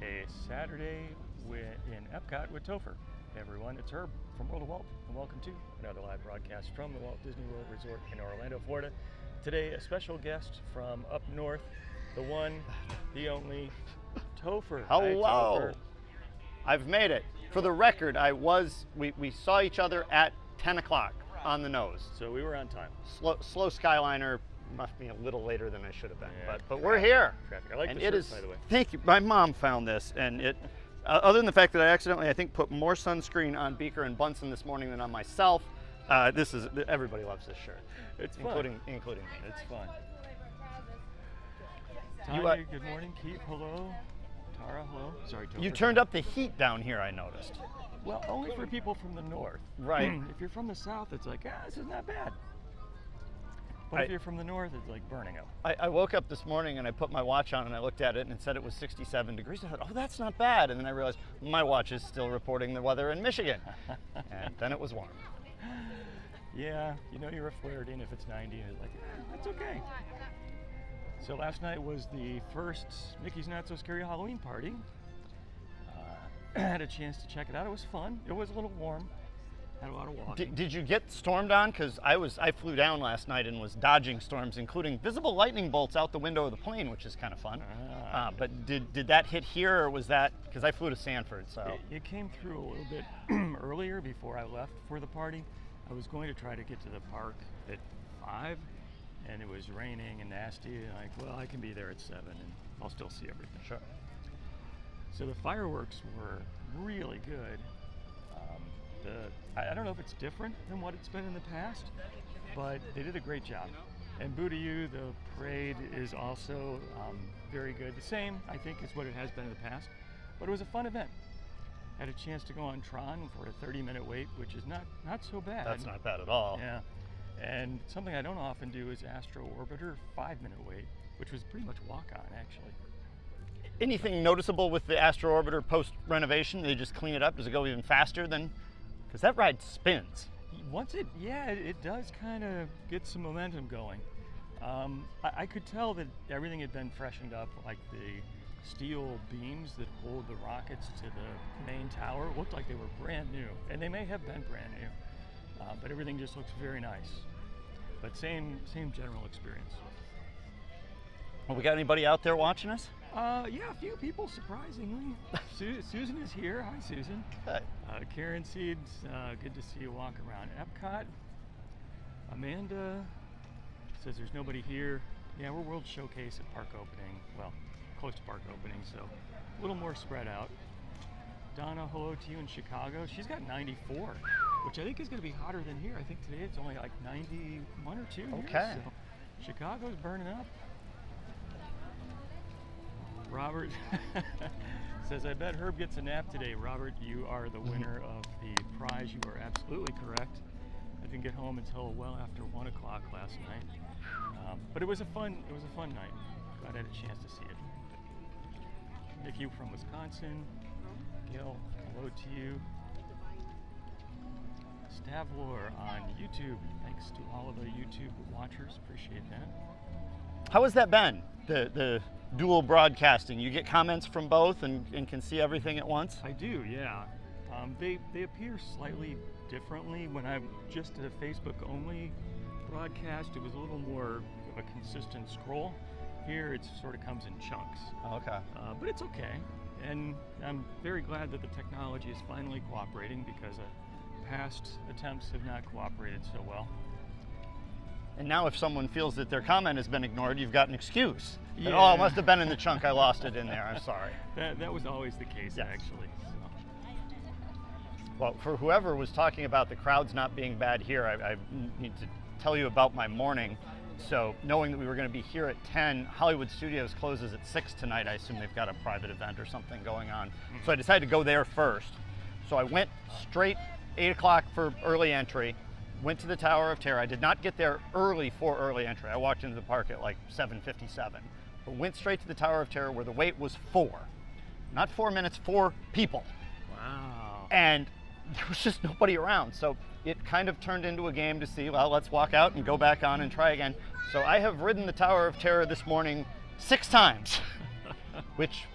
a Saturday in Epcot with Topher. Hey everyone, it's Herb from World of Walt, and welcome to another live broadcast from the Walt Disney World Resort in Orlando, Florida. Today, a special guest from up north, the one, the only, Topher. Hello. Hi, Topher. I've made it. For the record, we saw each other at 10 o'clock on the nose. So we were on time. Slow Skyliner must be a little later than I should have been, Yeah, but we're here. Traffic. I like and the it shirt, is, by the way. thank you. My mom found this, and it, other than the fact that I accidentally, I think, put more sunscreen on Beaker and Bunsen this morning than on myself, everybody loves this shirt. It's fun. Including me. It's fun. You, Tanya, good morning. Keith, hello. Tara, hello. Sorry, Topher. You turned up the heat down here, I noticed. Well, only for people from the north. Right. If you're from the south, it's like, this is not bad. But if you're from the north, it's like burning up. I woke up this morning and I put my watch on and I looked at it and it said it was 67 degrees. I thought, oh, that's not bad. And then I realized my watch is still reporting the weather in Michigan. And then it was warm. Yeah, you know you're a Floridian if it's 90 and it's like, that's okay. So last night was the first Mickey's Not So Scary Halloween party. I had a chance to check it out. It was fun. It was a little warm. Had a lot of walking. Did you get stormed on? Because I flew down last night and was dodging storms, including visible lightning bolts out the window of the plane, which is kind of fun. But did that hit here, or was that, because I flew to Sanford, so. It came through a little bit earlier before I left for the party. I was going to try to get to the park at 5, and it was raining and nasty, and well, I can be there at 7 and I'll still see everything. Sure. So the fireworks were really good. I don't know if it's different than what it's been in the past, but they did a great job. And Boo to You, the parade is also very good. The same, I think, is what it has been in the past, but it was a fun event. Had a chance to go on Tron for a 30-minute wait, which is not so bad. That's not bad at all. Yeah. And something I don't often do is Astro Orbiter, 5-minute wait, which was pretty much walk-on, actually. Anything noticeable with the Astro Orbiter post-renovation? They just clean it up? Does it go even faster than? Because that ride spins. Once it does kind of get some momentum going. I could tell that everything had been freshened up, like the steel beams that hold the rockets to the main tower looked like they were brand new, and they may have been brand new, but everything just looks very nice. But same general experience. Well, we got anybody out there watching us? Yeah, a few people, surprisingly. Susan is here. Hi, Susan. Good. Karen Seeds, good to see you walk around Epcot. Amanda says there's nobody here. Yeah, we're World Showcase at park opening. Well, close to park opening, so a little more spread out. Donna, hello to you in Chicago. She's got 94, which I think is going to be hotter than here. I think today it's only like 91 or 2 Okay. here, so Chicago's burning up. Robert says, I bet Herb gets a nap today. Robert, you are the winner of the prize. You are absolutely correct. I didn't get home until well after 1 o'clock last night. But it was a fun night. Glad I had a chance to see it. Nikki from Wisconsin. Gail, hello to you. Stavlor on YouTube. Thanks to all of the YouTube watchers. Appreciate that. How has that been? The dual broadcasting. You get comments from both and can see everything at once? I do, yeah. They appear slightly differently. When I just did a Facebook only broadcast, it was a little more of a consistent scroll. Here it sort of comes in chunks. Okay. But it's okay. And I'm very glad that the technology is finally cooperating, because past attempts have not cooperated so well. And now if someone feels that their comment has been ignored, you've got an excuse. Yeah. And, oh, it must have been in the chunk. I lost it in there. I'm sorry. That was always the case, Yes. actually. So. Well, for whoever was talking about the crowds not being bad here, I need to tell you about my morning. So knowing that we were going to be here at 10, Hollywood Studios closes at 6 tonight. I assume they've got a private event or something going on. So I decided to go there first. So I went straight 8 o'clock for early entry. Went to the Tower of Terror. I did not get there early for early entry. I walked into the park at like 7:57. But went straight to the Tower of Terror, where the wait was 4. Not 4 minutes, 4 people. Wow. And there was just nobody around. So it kind of turned into a game to see, well, let's walk out and go back on and try again. So I have ridden the Tower of Terror this morning 6 times, which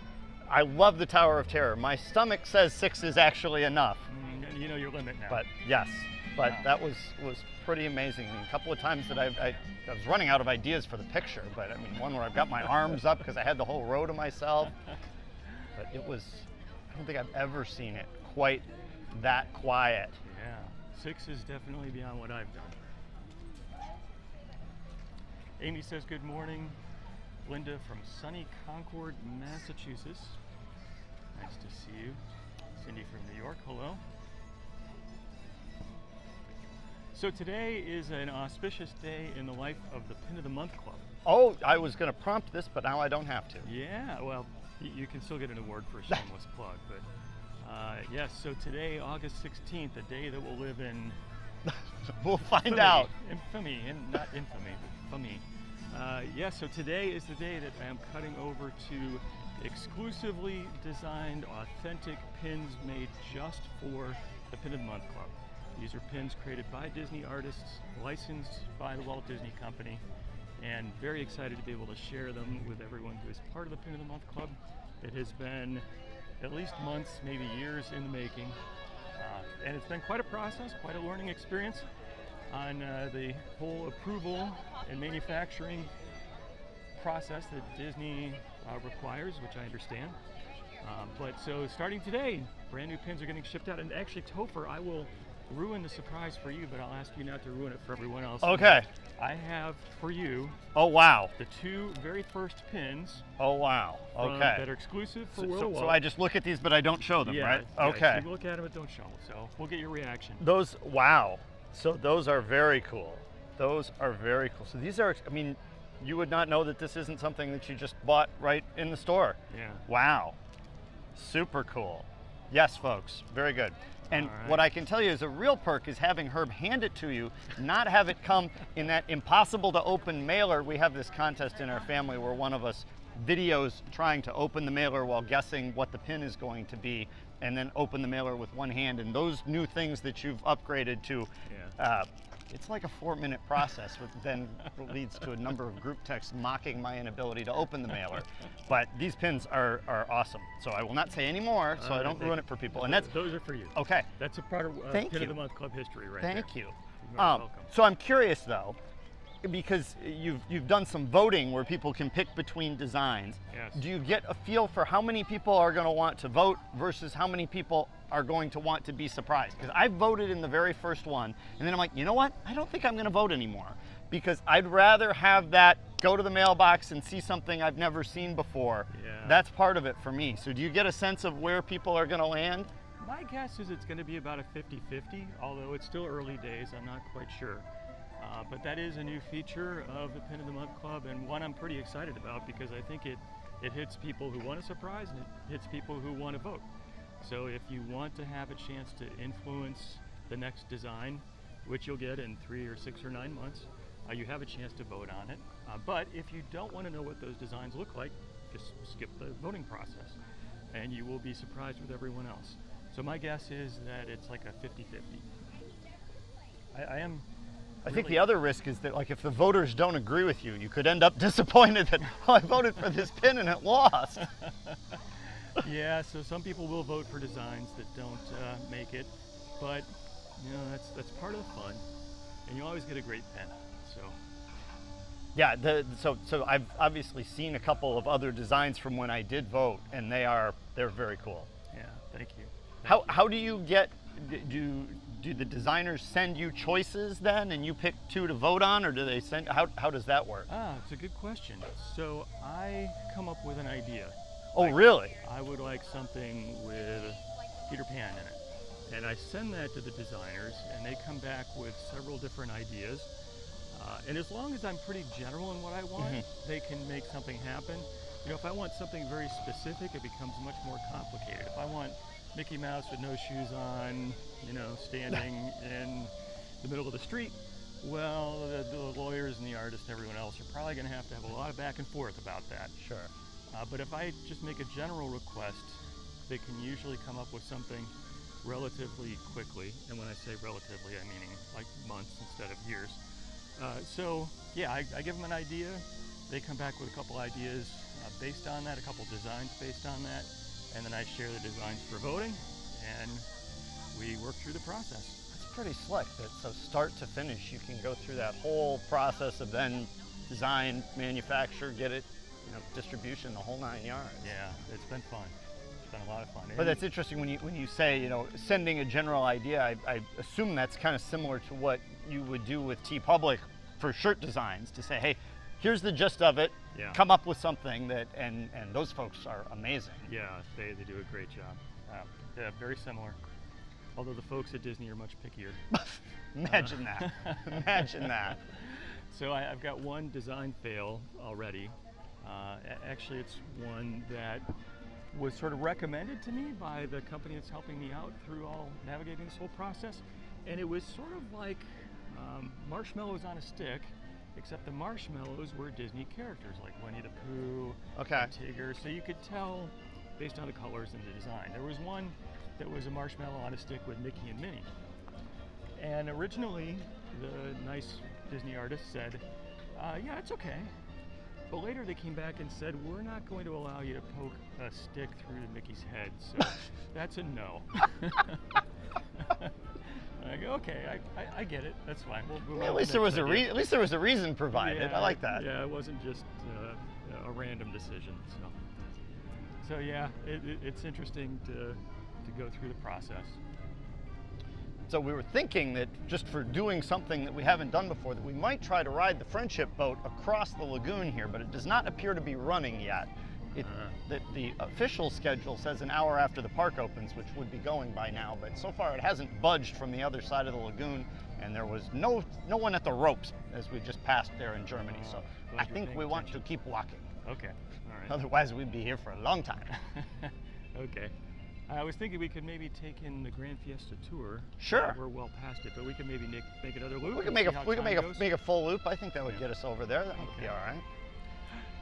I love the Tower of Terror. My stomach says 6 is actually enough. You know your limit now. But yes, but Wow. that was pretty amazing. I mean, a couple of times that I was running out of ideas for the picture, but I mean, one where I've got my arms up because I had the whole row to myself. But it was, I don't think I've ever seen it quite that quiet. Yeah, 6 is definitely beyond what I've done. Amy says good morning. Linda from sunny Concord, Massachusetts. Nice to see you. Cindy from New York, hello. So today is an auspicious day in the life of the Pin of the Month Club. Oh, I was going to prompt this, but now I don't have to. Yeah, well, you can still get an award for a shameless plug, but yes, so today, August 16th, a day that will live in We'll find infamy, out. Infamy, and not infamy, but funny. Yeah, so today is the day that I am cutting over to exclusively designed, authentic pins made just for the Pin of the Month Club. These are pins created by Disney artists, licensed by the Walt Disney Company, and very excited to be able to share them with everyone who is part of the Pin of the Month Club. It has been at least months, maybe years in the making, and it's been quite a process, quite a learning experience on the whole approval and manufacturing process that Disney requires, which I understand. But so starting today, brand new pins are getting shipped out, and actually Topher, I will ruin the surprise for you, but I'll ask you not to ruin it for everyone else. Okay. I have for you Oh, wow. the 2 very first pins Oh, wow. Okay. that are exclusive for World of So Walt. I just look at these, but I don't show them, right? Okay. So you look at them, but don't show them. So we'll get your reaction. Those, wow. So those are very cool. Those are very cool. So these are, I mean, you would not know that this isn't something that you just bought right in the store. Yeah. Wow. Super cool. Yes, folks. Very good. And All right. what I can tell you is a real perk is having Herb hand it to you, not have it come in that impossible to open mailer. We have this contest in our family where one of us videos trying to open the mailer while guessing what the pin is going to be, and then open the mailer with one hand. And those new things that you've upgraded to, it's like a 4-minute process, which then leads to a number of group texts mocking my inability to open the mailer. But these pins are awesome. So I will not say any more, so I don't ruin it for people. And that's Those are for you. okay. That's a part of Thank Pin you. of the Month Club history right there. Thank you. You're welcome. So I'm curious though, because you've done some voting where people can pick between designs. Yes. Do you get a feel for how many people are going to want to vote versus how many people are going to want to be surprised? Because I voted in the very first one, and then I'm like, you know what? I don't think I'm going to vote anymore, because I'd rather have that go to the mailbox and see something I've never seen before. Yeah. That's part of it for me. So do you get a sense of where people are going to land? My guess is it's going to be about a 50-50, although it's still early days. I'm not quite sure. But that is a new feature of the Pin of the Month Club, and one I'm pretty excited about because I think it hits people who want a surprise and it hits people who want to vote. So if you want to have a chance to influence the next design, which you'll get in 3 or 6 or 9 months, you have a chance to vote on it. But if you don't want to know what those designs look like, just skip the voting process and you will be surprised with everyone else. So my guess is that it's like a 50-50. I think the other risk is that, like, if the voters don't agree with you, you could end up disappointed that, oh, I voted for this pin and it lost. Yeah, so some people will vote for designs that don't make it, but you know that's part of the fun, and you always get a great pen. So Yeah, so I've obviously seen a couple of other designs from when I did vote, and they're very cool. yeah, thank you. How do you get, do the designers send you choices then, and you pick 2 to vote on, or do they send, how does that work? It's a good question. So I come up with an idea. Oh, really? I would like something with Peter Pan in it, and I send that to the designers, and they come back with several different ideas. And as long as I'm pretty general in what I want, they can make something happen. You know, if I want something very specific, it becomes much more complicated. If I want Mickey Mouse with no shoes on, you know, standing in the middle of the street, well, the lawyers and the artists and everyone else are probably going to have a lot of back and forth about that. Sure. But if I just make a general request, they can usually come up with something relatively quickly. And when I say relatively, I mean like months instead of years. So yeah, I give them an idea. They come back with a couple ideas. based on that, a couple designs based on that, and then I share the designs for voting, and we work through the process. It's pretty slick. So start to finish, you can go through that whole process of then design, manufacture, get it, distribution, the whole 9 yards. Yeah, it's been fun. It's been a lot of fun. But that's interesting when you say, sending a general idea. I assume that's kind of similar to what you would do with T-Public for shirt designs, to say, hey, here's the gist of it. Yeah. Come up with something that, and those folks are amazing. Yeah, they do a great job. Yeah, very similar. Although the folks at Disney are much pickier. Imagine that. Imagine that. So I've got one design fail already. Actually, it's one that was sort of recommended to me by the company that's helping me out through all navigating this whole process. And it was sort of like marshmallows on a stick, except the marshmallows were Disney characters like Winnie the Pooh, and Tigger. So you could tell based on the colors and the design. There was one that was a marshmallow on a stick with Mickey and Minnie. And originally, the nice Disney artist said, yeah, it's okay. But later they came back and said, we're not going to allow you to poke a stick through Mickey's head, so that's a no. I go, okay, I get it. That's fine. We'll at least there was a reason provided. Yeah, I like that. Yeah, it wasn't just a random decision. So yeah, it's interesting to go through the process. So we were thinking that just for doing something that we haven't done before, that we might try to ride the Friendship boat across the lagoon here, but it does not appear to be running yet. The official schedule says an hour after the park opens, which would be going by now, but so far it hasn't budged from the other side of the lagoon, and there was no one at the ropes as we just passed there in Germany. So I think we want to keep walking. Okay, all right. Otherwise we'd be here for a long time. Okay. I was thinking we could maybe take in the Gran Fiesta Tour. Sure. We're well past it, but we could maybe make another loop. We could make a full loop. I think that would get us over there. That would be all right.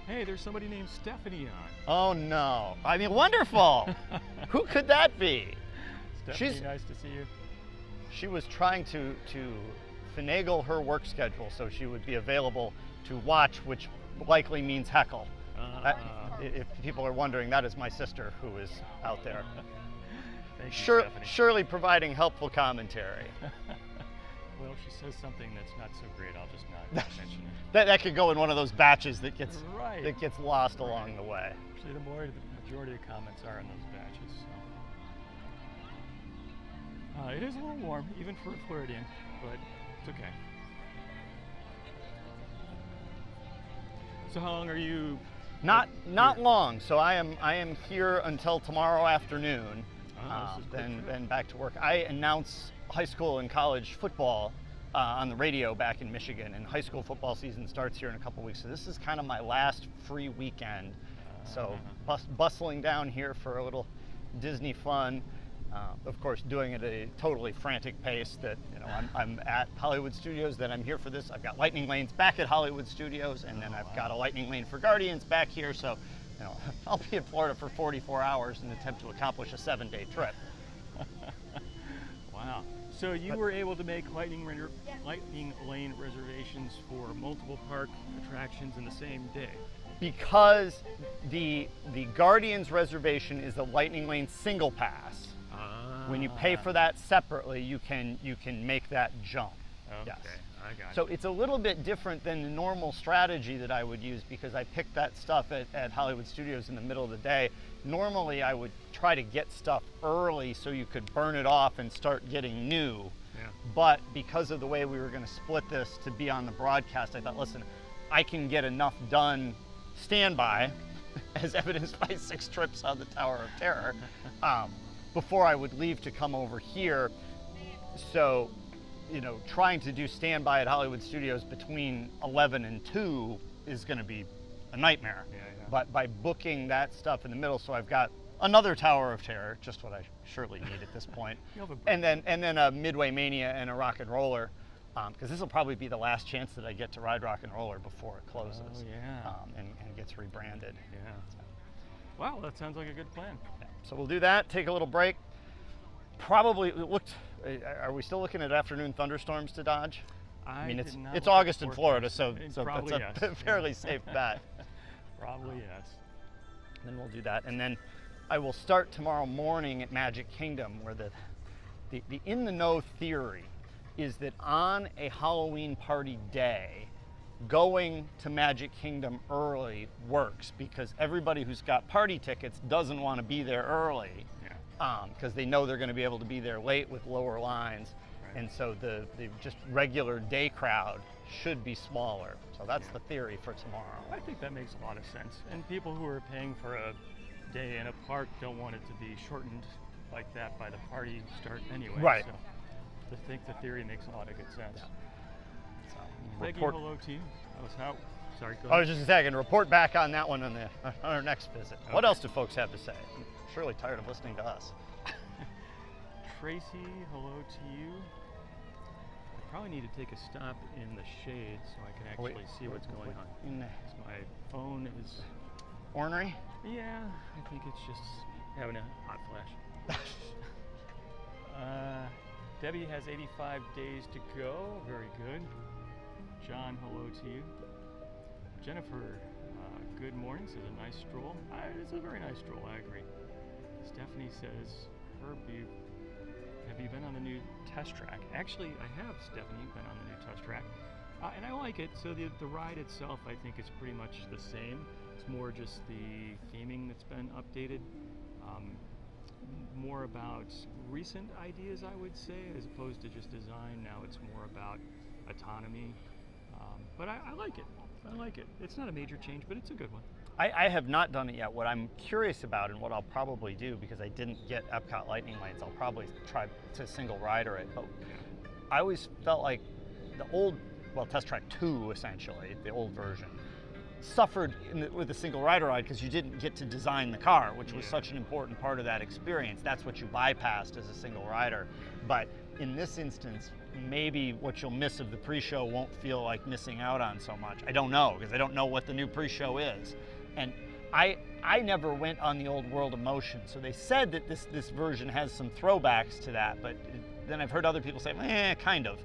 Hey, there's somebody named Stephanie on. Oh no! I mean, wonderful. Who could that be? Stephanie, nice to see you. She was trying to finagle her work schedule so she would be available to watch, which likely means heckle. If people are wondering, that is my sister who is out there. Thank you, surely providing helpful commentary. Well, if she says something that's not so great, I'll just not mention it. That could go in one of those batches that gets lost along the way. Actually, the majority of the comments are in those batches. So. It is a little warm, even for a Floridian, but it's okay. So how long are you? Not long. So I am here until tomorrow afternoon. Then back to work. I announce high school and college football on the radio back in Michigan, and high school football season starts here in a couple weeks. So this is kind of my last free weekend. So bustling down here for a little Disney fun. Of course, doing it at a totally frantic pace. That I'm at Hollywood Studios, then I'm here for this. I've got lightning lanes back at Hollywood Studios, and then I've got a lightning lane for Guardians back here. So, I'll be in Florida for 44 hours in an attempt to accomplish a 7-day trip. Wow! So you were able to make lightning lane reservations for multiple park attractions in the same day. Because the Guardians reservation is a lightning lane single pass. When you pay for that separately, you can make that jump. Okay, yes. I got So it's a little bit different than the normal strategy that I would use, because I picked that stuff at Hollywood Studios in the middle of the day. Normally I would try to get stuff early so you could burn it off and start getting new. Yeah. But because of the way we were going to split this to be on the broadcast, I thought, listen, I can get enough done standby, as evidenced by 6 trips on the Tower of Terror, before I would leave to come over here. So, trying to do standby at Hollywood Studios between 11 and 2 is going to be a nightmare. Yeah. But by booking that stuff in the middle, so I've got another Tower of Terror, just what I surely need at this point, and then a Midway Mania and a Rock and Roller, because this will probably be the last chance that I get to ride Rock and Roller before it closes. Oh, yeah. And gets rebranded. Yeah. Wow, that sounds like a good plan. Yeah. So we'll do that, take a little break. Probably are we still looking at afternoon thunderstorms to dodge? I mean, it's August in Florida, so that's a fairly safe bet. Probably yes. Then we'll do that, and then I will start tomorrow morning at Magic Kingdom, where the in the know theory is that on a Halloween party day, going to Magic Kingdom early works because everybody who's got party tickets doesn't want to be there early, because they know they're going to be able to be there late with lower lines, and so the just regular day crowd should be smaller. So that's the theory for tomorrow. I think that makes a lot of sense. And people who are paying for a day in a park don't want it to be shortened like that by the party start anyway. Right. So I think the theory makes a lot of good sense. Yeah. So, Peggy, hello to you. Sorry, go ahead. I was just saying, report back on that one on our next visit. Okay. What else do folks have to say? I'm surely tired of listening to us. Tracy, hello to you. I probably need to take a stop in the shade so I can actually see what's going on. My phone is ornery? Yeah, I think it's just having a hot flash. Debbie has 85 days to go. Very good. John, hello to you. Jennifer, good morning. Says a nice stroll. It's a very nice stroll, I agree. Stephanie says, Herb, have you been on the new test track? Actually, I have, Stephanie, been on the new test track. And I like it. So the ride itself, I think, is pretty much the same. It's more just the theming that's been updated. More about recent ideas, I would say, as opposed to just design. Now it's more about autonomy. But I like it. I like it. It's not a major change, but it's a good one. I have not done it yet. What I'm curious about, and what I'll probably do, because I didn't get Epcot Lightning Lanes, I'll probably try to single rider it. But I always felt like the old, Test Track 2, essentially, the old version, suffered with a single rider ride because you didn't get to design the car, which was such an important part of that experience. That's what you bypassed as a single rider. But in this instance, maybe what you'll miss of the pre-show won't feel like missing out on so much. I don't know, because I don't know what the new pre-show is. And I never went on the old World of Motion, so they said that this version has some throwbacks to that, but then I've heard other people say, kind of.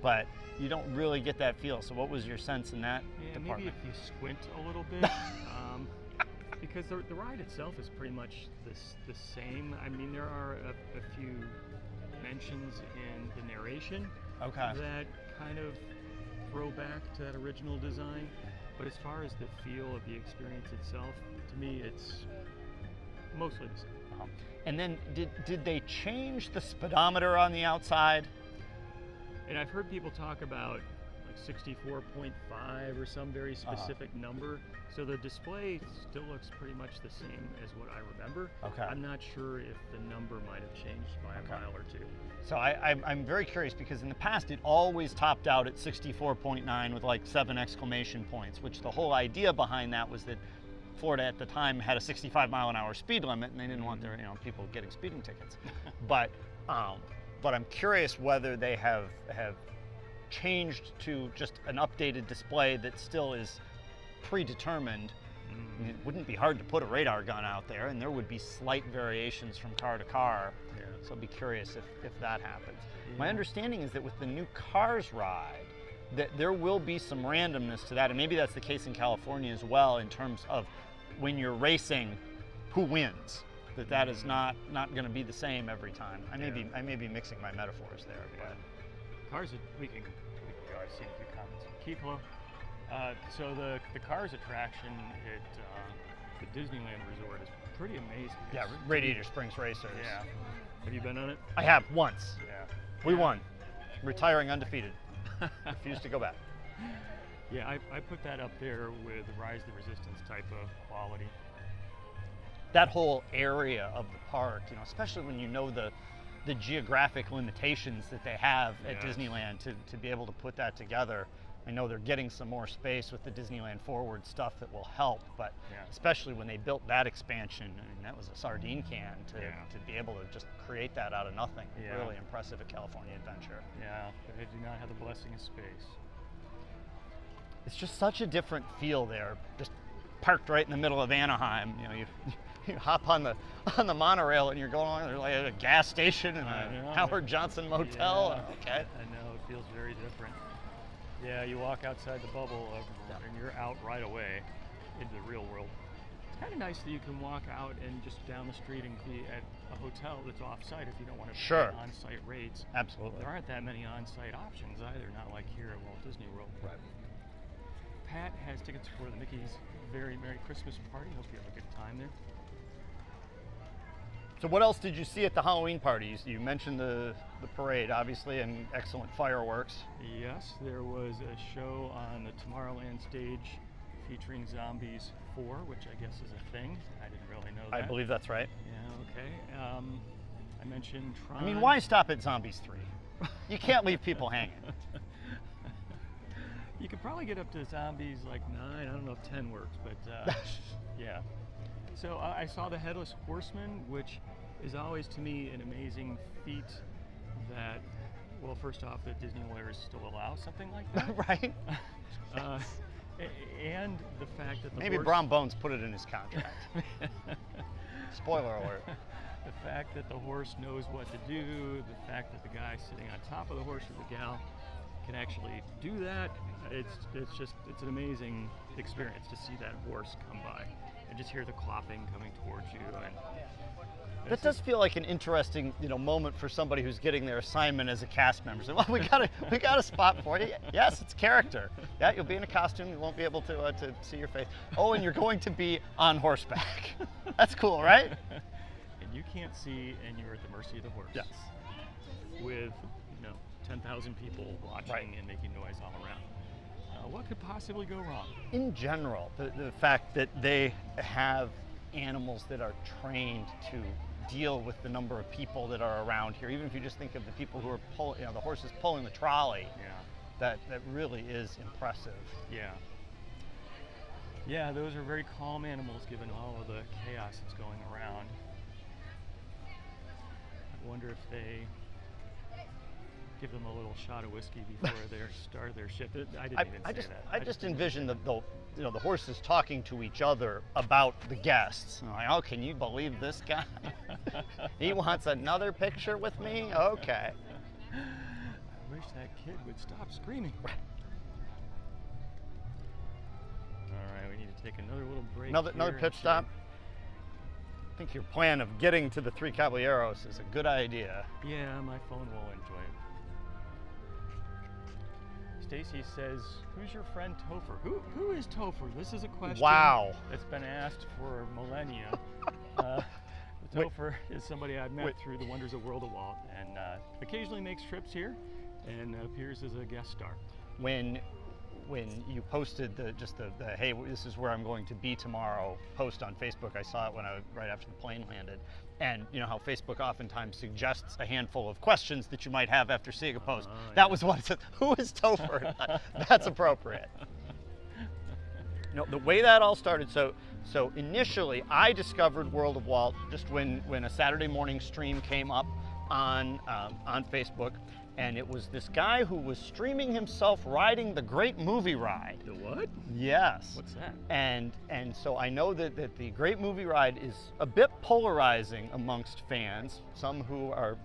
But you don't really get that feel. So what was your sense in that department? Maybe if you squint a little bit, because the ride itself is pretty much the same. I mean, there are a few mentions in the narration that kind of throw back to that original design. But as far as the feel of the experience itself, to me, it's mostly the same. And then did they change the speedometer on the outside? And I've heard people talk about like 64.5 or some very specific number. So the display still looks pretty much the same as what I remember. I'm not sure if the number might have changed by a mile or two. So I'm very curious, because in the past it always topped out at 64.9 with like 7 exclamation points, which the whole idea behind that was that Florida at the time had a 65-mile-an-hour speed limit, and they didn't want their people getting speeding tickets. But I'm curious whether they have changed to just an updated display that still is predetermined. I mean, it wouldn't be hard to put a radar gun out there, and there would be slight variations from car to car. So I'll be curious if that happens. My understanding is that with the new Cars ride, that there will be some randomness to that, and maybe that's the case in California as well, in terms of when you're racing, who wins. That is not going to be the same every time. I may be mixing my metaphors there. But Cars, we can go. I've seen a few comments. Keith, hello. So the Cars attraction at the Disneyland Resort is pretty amazing. Yeah, Radiator Springs Racers. Yeah. Have you been on it? I have, once. Yeah. We won. Retiring undefeated. Refused to go back. Yeah, I put that up there with Rise of the Resistance type of quality. That whole area of the park, especially when you know the geographic limitations that they have at Disneyland, to be able to put that together. I know they're getting some more space with the Disneyland Forward stuff that will help, but especially when they built that expansion, I mean, that was a sardine can to be able to just create that out of nothing. Really impressive at California Adventure. Yeah, but they do not have the blessing of space. It's just such a different feel there, just parked right in the middle of Anaheim. You hop on the monorail and you're going along, there's like a gas station and a Howard Johnson motel. I know, it feels very different. Yeah, you walk outside the bubble and you're out right away into the real world. It's kind of nice that you can walk out and just down the street and be at a hotel that's off-site if you don't want to Sure. pay on-site rates. Absolutely. There aren't that many on-site options either, not like here at Walt Disney World. Right. Pat has tickets for the Mickey's Very Merry Christmas Party. Hope you have a good time there. So what else did you see at the Halloween parties? You mentioned the parade, obviously, and excellent fireworks. Yes, there was a show on the Tomorrowland stage featuring Zombies 4, which I guess is a thing. I didn't really know that. I believe that's right. Yeah, okay. I mentioned Tron. I mean, why stop at Zombies 3? You can't leave people hanging. You could probably get up to Zombies like 9. I don't know if 10 works, but yeah. So I saw the Headless Horseman, which is always to me an amazing feat that, well, first off, that Disney lawyers still allow something like that. Right? And the fact that the Maybe horse, Brom Bones put it in his contract. Spoiler alert. the fact that the horse knows what to do, the fact that the guy sitting on top of the horse or the gal can actually do that, it's an amazing experience to see that horse come by and just hear the clopping coming towards you. And That does feel like an interesting, moment for somebody who's getting their assignment as a cast member. So, well, we got a spot for you. Yes, it's character. Yeah, you'll be in a costume. You won't be able to see your face. Oh, and you're going to be on horseback. That's cool, right? And you can't see, and you're at the mercy of the horse. Yes. With 10,000 people watching Right. and making noise all around. What could possibly go wrong? In general, the fact that they have animals that are trained to deal with the number of people that are around here, even if you just think of the people who are pulling, the horses pulling the trolley, that really is impressive. Yeah. Yeah, those are very calm animals given all of the chaos that's going around. I wonder if they give them a little shot of whiskey before they start their shift. I didn't even say that. I just envision the horses talking to each other about the guests. Like, oh, can you believe this guy? He wants another picture with me? Okay. I wish that kid would stop screaming. All right, we need to take another little break. Another pit stop. I think your plan of getting to the Three Caballeros is a good idea. Yeah, my phone will enjoy it. Stacy says, "Who's your friend Topher?" Who is Topher? This is a question that's been asked for millennia. Topher is somebody I've met through the Wonders of World of Walt, and occasionally makes trips here, and appears as a guest star. When you posted the hey, this is where I'm going to be tomorrow post on Facebook, I saw it right after the plane landed. And you know how Facebook oftentimes suggests a handful of questions that you might have after seeing a post. That was one. It said, "Who is Topher?" That's appropriate. The way that all started. So initially, I discovered World of Walt just when a Saturday morning stream came up on Facebook, and it was this guy who was streaming himself riding the Great Movie Ride. The what? Yes. What's that? And so I know that the Great Movie Ride is a bit polarizing amongst fans. Some who are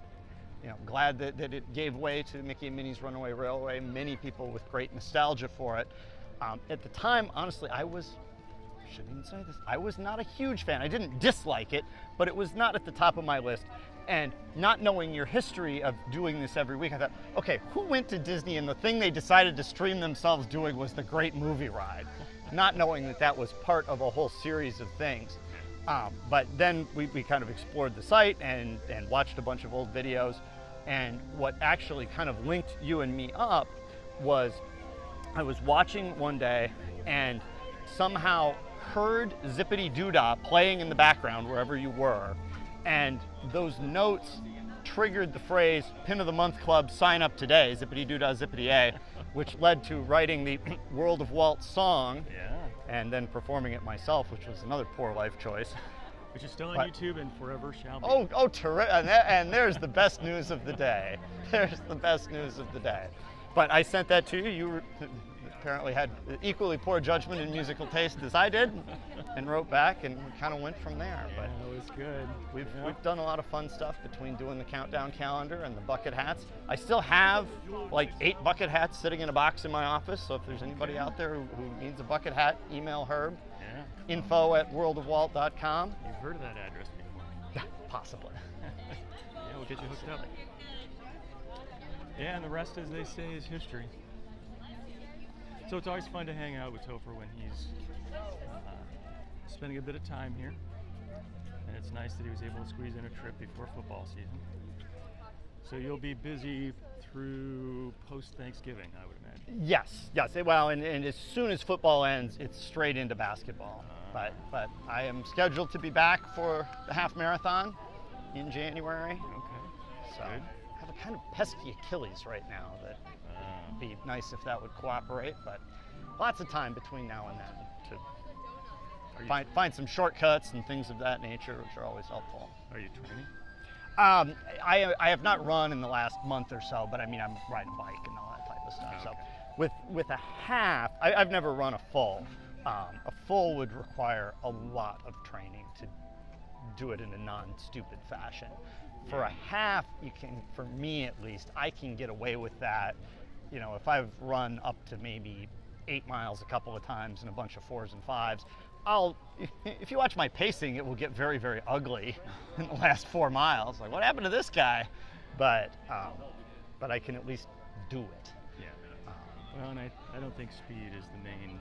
glad that it gave way to Mickey and Minnie's Runaway Railway. Many people with great nostalgia for it. At the time, honestly, I shouldn't even say this. I was not a huge fan. I didn't dislike it, but it was not at the top of my list. And not knowing your history of doing this every week, I thought, okay, who went to Disney and the thing they decided to stream themselves doing was the Great Movie Ride? Not knowing that was part of a whole series of things. But then we kind of explored the site and watched a bunch of old videos. And what actually kind of linked you and me up was I was watching one day and somehow heard Zippity Doo-Dah playing in the background wherever you were. And those notes triggered the phrase Pin of the Month Club, sign up today, Zippity Doo-Dah, Zippity A, which led to writing the World of Walt song and then performing it myself, which was another poor life choice. Which is still on YouTube and forever shall be. Oh, terrific. And there's the best news of the day. There's the best news of the day. But I sent that to you. You apparently had equally poor judgment and musical taste as I did, and wrote back, and we kind of went from there. Yeah, it was good. We've done a lot of fun stuff between doing the countdown calendar and the bucket hats. I still have like 8 bucket hats sitting in a box in my office, so if there's anybody out there who needs a bucket hat, email Herb. Yeah. info@worldofwalt.com. You've heard of that address before. Possibly. Yeah, we'll get you hooked up. Yeah, and the rest, as they say, is history. So it's always fun to hang out with Topher when he's spending a bit of time here. And it's nice that he was able to squeeze in a trip before football season. So you'll be busy through post-Thanksgiving, I would imagine. Yes. Well, and as soon as football ends, it's straight into basketball. But I am scheduled to be back for the half marathon in January. Okay. So Good. I have a kind of pesky Achilles right now that would be nice if that would cooperate, but lots of time between now and then to find some shortcuts and things of that nature, which are always helpful. Are you training? I have not run in the last month or so, but I mean, I'm riding a bike and all that type of stuff. Okay. So with a half, I've never run a full. A full would require a lot of training to do it in a non-stupid fashion. For a half, you can, for me at least, I can get away with that. You know, if I've run up to maybe 8 miles a couple of times and a bunch of 4s and 5s, if you watch my pacing, it will get very, very ugly in the last 4 miles. Like, what happened to this guy? But I can at least do it. Yeah. Well, and I don't think speed is the main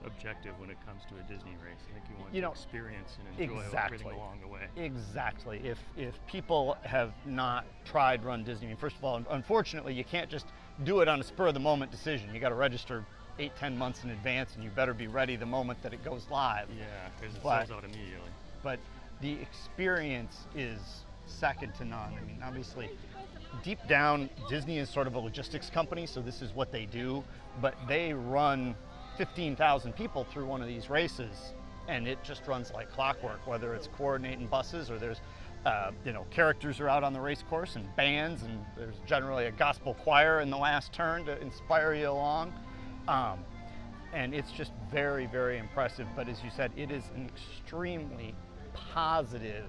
objective when it comes to a Disney race. I think you want to experience and enjoy everything along the way. Exactly. If people have not tried Run Disney, first of all, unfortunately, you can't just do it on a spur of the moment decision. You got to register 8-10 months in advance, and you better be ready the moment that it goes live. Yeah, because it sells out immediately. But the experience is second to none. I mean, obviously, deep down, Disney is sort of a logistics company, so this is what they do, but they run 15,000 people through one of these races, and it just runs like clockwork, whether it's coordinating buses or there's characters are out on the race course and bands, and there's generally a gospel choir in the last turn to inspire you along. And it's just very, very impressive. But as you said, it is an extremely positive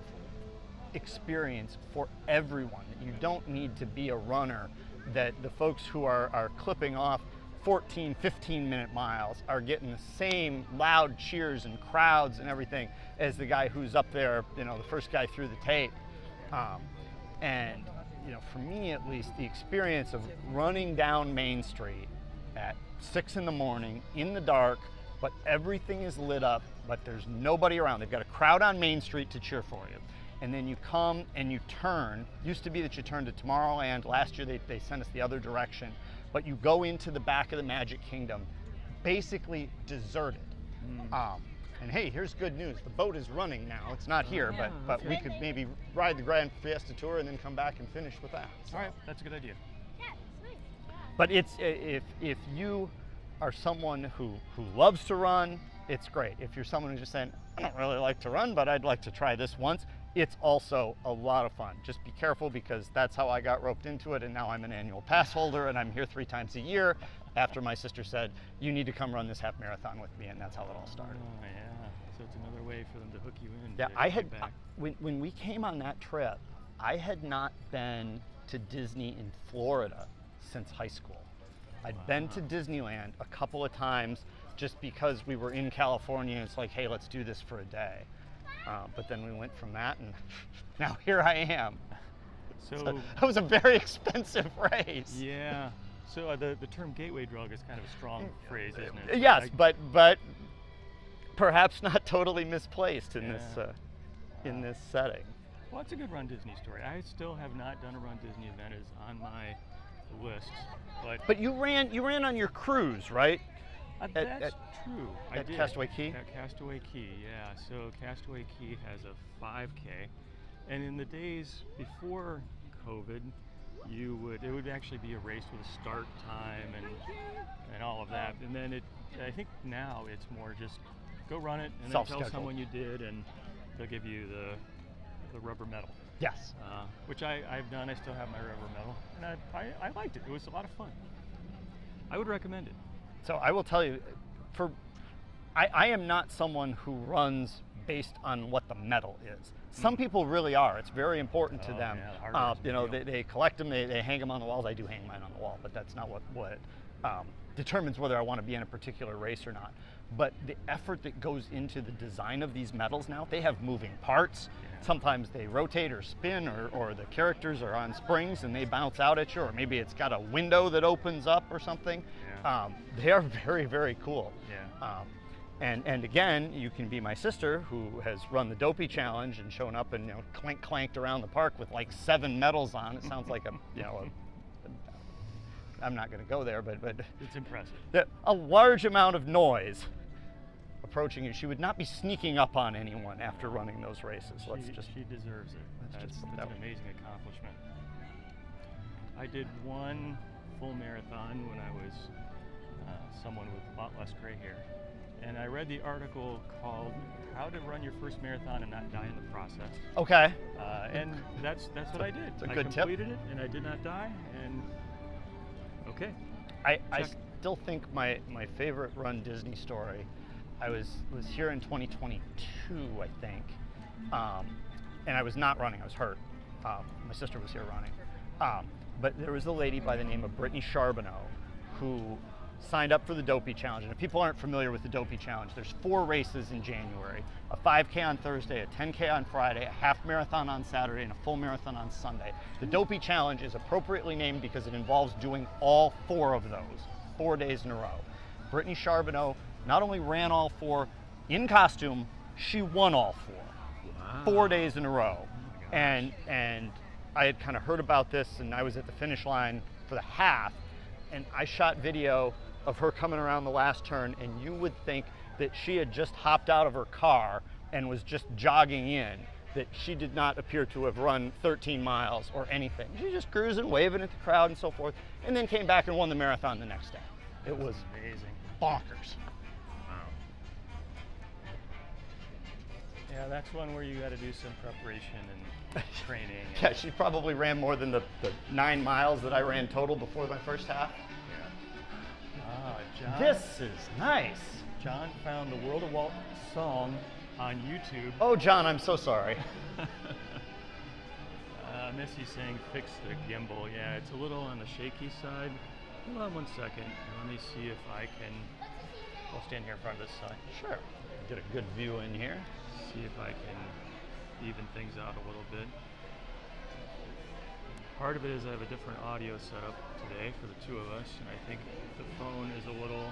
experience for everyone. You don't need to be a runner. That the folks who are clipping off 14, 15-minute miles are getting the same loud cheers and crowds and everything as the guy who's up there, the first guy through the tape. And for me at least, the experience of running down Main Street at 6 in the morning in the dark, but everything is lit up, but there's nobody around. They've got a crowd on Main Street to cheer for you. And then you come and you turn. Used to be that you turned to Tomorrowland. Last year they sent us the other direction. But you go into the back of the Magic Kingdom, basically deserted. And hey, here's good news. The boat is running now. It's not here, but we could maybe ride the Gran Fiesta Tour and then come back and finish with that. So. All right, that's a good idea. But it's if you are someone who loves to run, it's great. If you're someone who's just saying, I don't really like to run, but I'd like to try this once, it's also a lot of fun. Just be careful, because that's how I got roped into it, and now I'm an annual pass holder, and I'm here 3 times a year after my sister said, you need to come run this half marathon with me, and that's how it all started. Oh, yeah. So it's another way for them to hook you in. Yeah, I had, when we came on that trip, I had not been to Disney in Florida since high school. I'd been to Disneyland a couple of times just because we were in California, and it's like, hey, let's do this for a day. But then we went from that, and now here I am. So it was a very expensive race. Yeah. So the term gateway drug is kind of a strong phrase, isn't it? Yes, but perhaps not totally misplaced in this setting. Well, it's a good Run Disney story. I still have not done a Run Disney event. It's on my list. But you ran on your cruise, right? That's true. I did. Castaway Cay? At Castaway Cay, yeah. So Castaway Cay has a 5K, and in the days before COVID, it would actually be a race with a start time and all of that. And then I think now it's more just go run it and then tell someone you did, and they'll give you the rubber medal. Yes. Which I've done. I still have my rubber medal, and I liked it. It was a lot of fun. I would recommend it. So I will tell you, I am not someone who runs based on what the medal is. Some people really are. It's very important to them. Yeah, they collect them, they hang them on the walls. I do hang mine on the wall, but that's not what determines whether I want to be in a particular race or not. but the effort that goes into the design of these medals now, they have moving parts. Yeah. Sometimes they rotate or spin, or the characters are on springs and they bounce out at you, or maybe it's got a window that opens up or something. Yeah. They are very, very cool. Yeah. And again, you can be my sister, who has run the Dopey Challenge and shown up and clanked around the park with like 7 medals on. It sounds like I'm not going to go there, but It's impressive. a large amount of noise approaching you. She would not be sneaking up on anyone after running those races. She deserves it. That's an amazing accomplishment. I did one full marathon when I was someone with a lot less gray hair. And I read the article called "How to Run Your First Marathon and Not Die in the Process." Okay. And that's what I did. It's a I good completed it, and I did not die. And okay. I still think my favorite Run Disney story. I was here in 2022, I think, and I was not running. I was hurt. My sister was here running, but there was a lady by the name of Brittany Charbonneau who signed up for the Dopey Challenge. And if people aren't familiar with the Dopey Challenge, there's 4 races in January: a 5K on Thursday, a 10K on Friday, a half marathon on Saturday, and a full marathon on Sunday. The Dopey Challenge is appropriately named because it involves doing all 4 of those, 4 days in a row. Brittany Charbonneau not only ran all 4 in costume, she won all 4. Wow. 4 days in a row. Oh my gosh. And I had kind of heard about this, and I was at the finish line for the half, and I shot video of her coming around the last turn, and you would think that she had just hopped out of her car and was just jogging in, that she did not appear to have run 13 miles or anything. She was just cruising, waving at the crowd and so forth, and then came back and won the marathon the next day. It was amazing. bonkers. Wow. Yeah, that's one where you got to do some preparation and training. Yeah, she probably ran more than the 9 miles that I ran total before my first half. John, This is nice. John found the World of Walt song on YouTube. Oh, John, I'm so sorry. Missy's saying fix the gimbal. Yeah, it's a little on the shaky side. Hold on one second. Let me see if I can. I'll stand here in front of this side. Sure. Get a good view in here. See if I can even things out a little bit. Part of it is I have a different audio setup today for the 2 of us, and I think the phone is a little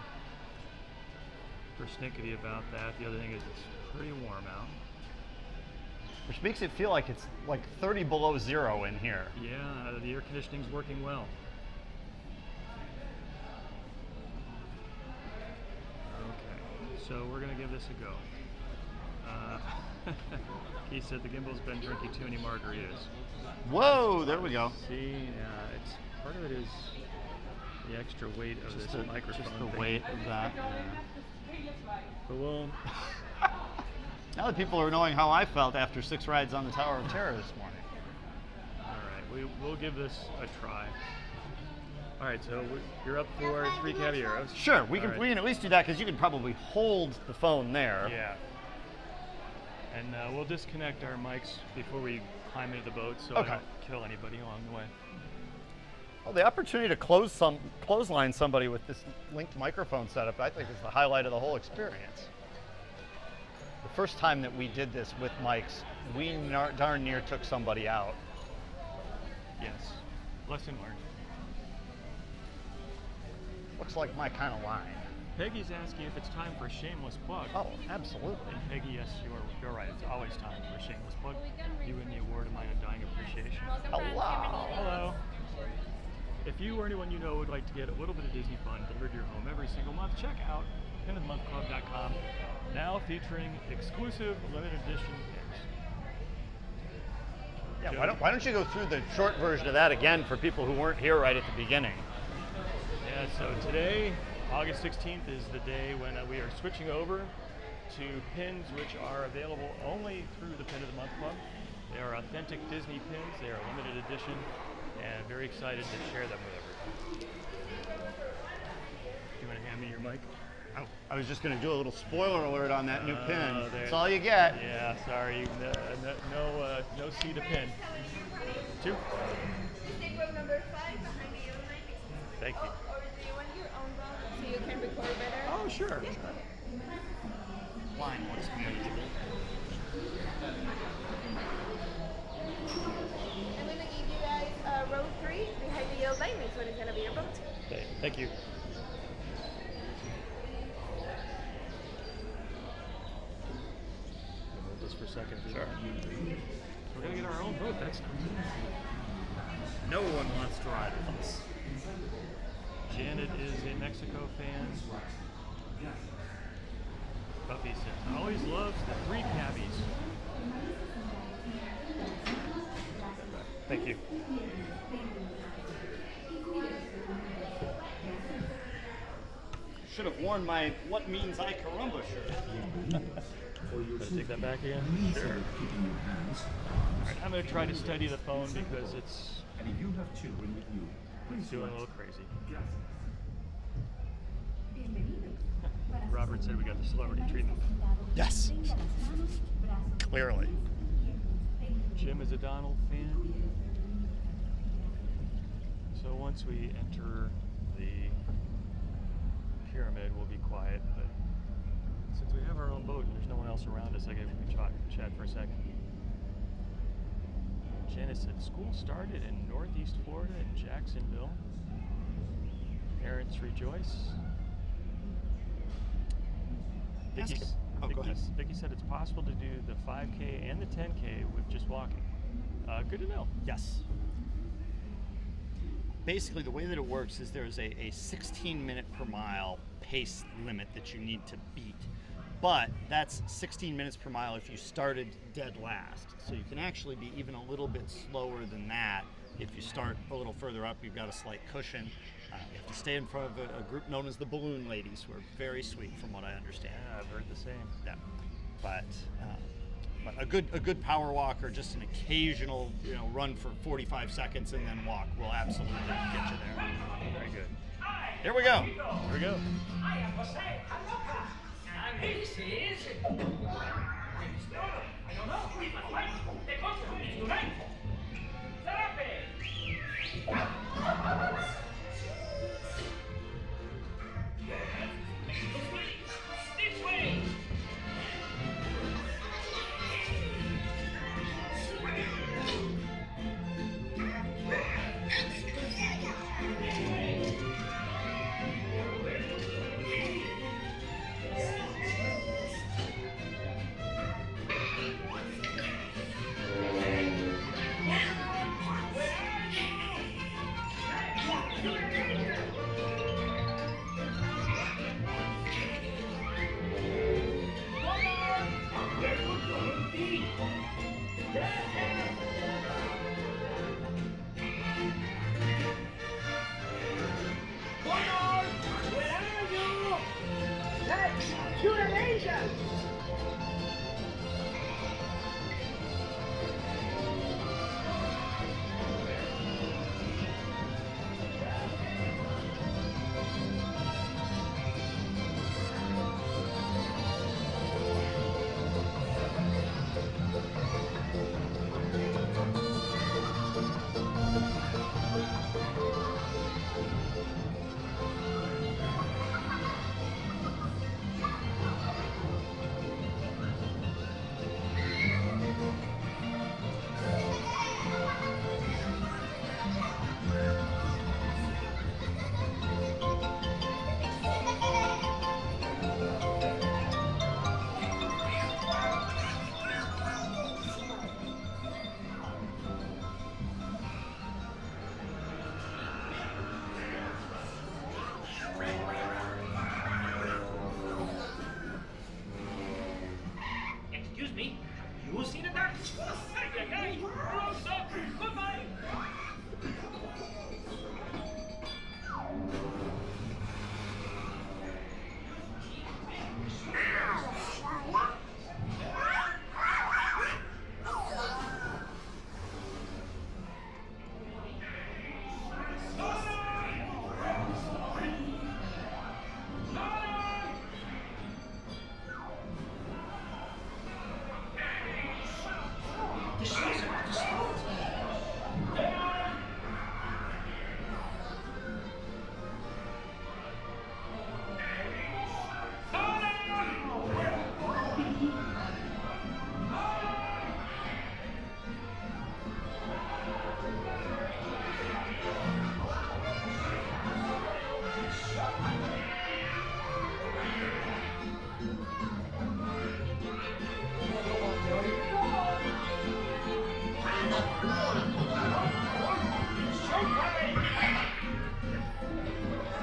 persnickety about that. The other thing is it's pretty warm out. Which makes it feel like it's like 30 below 0 in here. Yeah, the air conditioning's working well. Okay, so we're gonna give this a go. He said the gimbal's been drinking too many margaritas. Whoa, there we go. See, it's part of it is the extra weight of this microphone. Just the thing. weight of that. But we'll. Now that people are knowing how I felt after 6 rides on the Tower of Terror this morning. All right, we'll give this a try. All right, so you're up for 3 Caballeros. Sure, we can at least do that because you can probably hold the phone there. Yeah. And we'll disconnect our mics before we climb into the boat, so I don't kill anybody along the way. Well, the opportunity to clothesline somebody with this linked microphone setup, I think, is the highlight of the whole experience. The first time that we did this with mics, we darn near took somebody out. Yes. Lesson learned. Looks like my kind of line. Peggy's asking if it's time for a shameless plug. Oh, absolutely. And Peggy, yes, you're right. It's always time for a shameless plug. You win the award of my undying appreciation. Hello. Hello. If you or anyone you know would like to get a little bit of Disney fun delivered to your home every single month, check out endofthemonthclub.com. Now featuring exclusive limited edition pins. Yeah, why don't you go through the short version of that again for people who weren't here right at the beginning? Yeah, so today, August 16th, is the day when we are switching over to pins which are available only through the Pin of the Month Club. They are authentic Disney pins. They are limited edition, and very excited to share them with everyone. Do you want to hand me your mic? I was just going to do a little spoiler alert on that new pin. That's all you get. get. Yeah, sorry. No C to pin. 2. Take row number 5 behind the yellow line. Thank you. Or do you want your own row so you can record better? Oh, sure. Yeah. Line looks manageable. I'm going to give you guys row 3 behind the yellow line. Next one is going to be your boat. Okay, thank you. Hold this for a second. Sure. We're gonna get our own boat. That's No one wants to ride with us. Janet is a Mexico fan. Buffy says always loves the 3 cabbies. Thank you. Should have worn my "What Means I Caramba" shirt. Gotta take that back again? Sure. Alright, I'm gonna try to study the phone because it's And if you have children with you, please doing a little crazy. Bienvenidos. Robert said we got the celebrity treatment. Yes. Clearly. Jim is a Donald fan. So once we enter the pyramid, we'll be quiet. But since we have our own boat and there's no one else around us, I guess we can chat for a second. Janice said school started in Northeast Florida in Jacksonville. Parents rejoice. Vicky, Ask him. Oh, go ahead. Vicky said it's possible to do the 5K and the 10K with just walking. Good to know. Yes. Basically, the way that it works is there's a 16-minute per mile pace limit that you need to beat. But that's 16 minutes per mile if you started dead last. So you can actually be even a little bit slower than that. If you start a little further up, you've got a slight cushion. You have to stay in front of a group known as the Balloon Ladies, who are very sweet from what I understand. Yeah, I've heard the same. Yeah. But a good power walk or just an occasional run for 45 seconds and then walk will absolutely get you there. Very good. Here we go. Here we go. I am Jose Aloha, and this is. I don't know. The concert is tonight. Therapy. This way.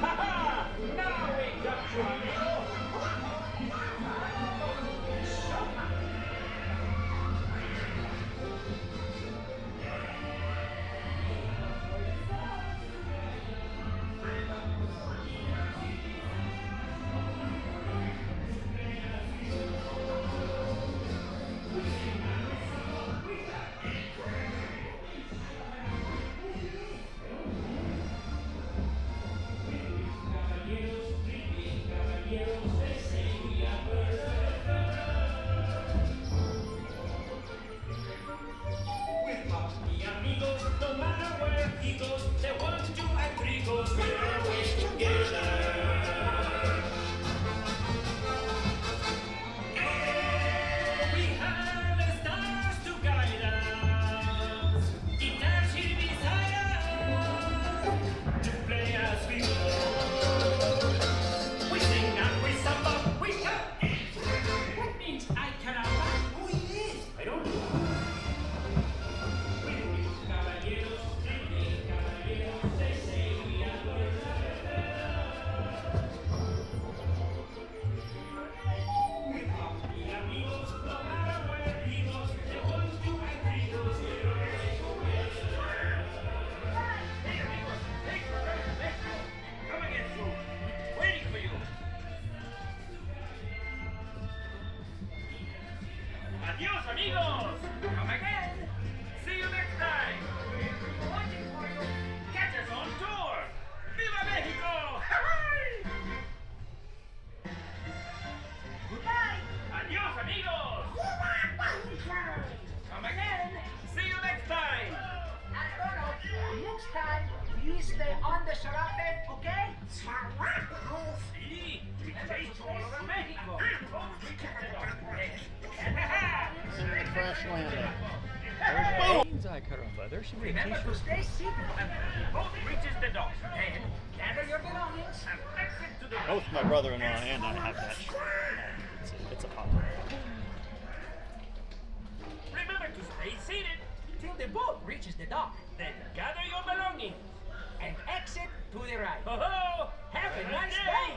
Ha-ha! Now we got you, amigo! No matter where he goes, they want to and three goes, we're always together. We have the stars to guide us, guitars here beside us, to play as we go. We sing and we samba, we have. That means I cannot find who he is. I don't know. Adios, amigos! Come again! See you next time! Watching for you! Catch us on tour! Viva Mexico! Goodbye! Adios, amigos! Come again! See you next time! Next time, you stay on the sarape, okay? See? We chased you all over Mexico! Crash landing. Eye caramba, there should be a Remember to t-shirt. stay seated. Boat reaches the docks. And gather your belongings. And exit to the Both my brother-in-law and I have that shirt. It's a pop. Remember to stay seated. Till the boat reaches the dock. Then gather your belongings. And exit to the right. Ho ho! Have a nice day.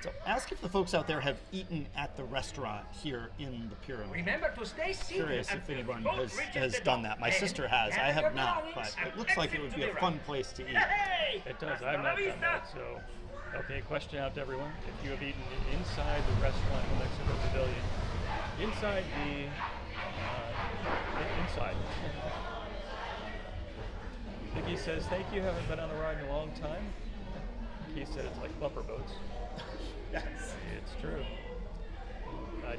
So ask if the folks out there have eaten at the restaurant here in the pyramid. Remember to stay seated. Curious if anyone has done that. My sister has. I have not, but it looks like it would be a fun place to eat. Hey! It does. I've not done that. So, okay, question out to everyone. If you have eaten inside the restaurant in the Mexico Pavilion, inside the, inside. Vicky says, thank you, haven't been on a ride in a long time. Keith said it's like bumper boats. Yes. It's true.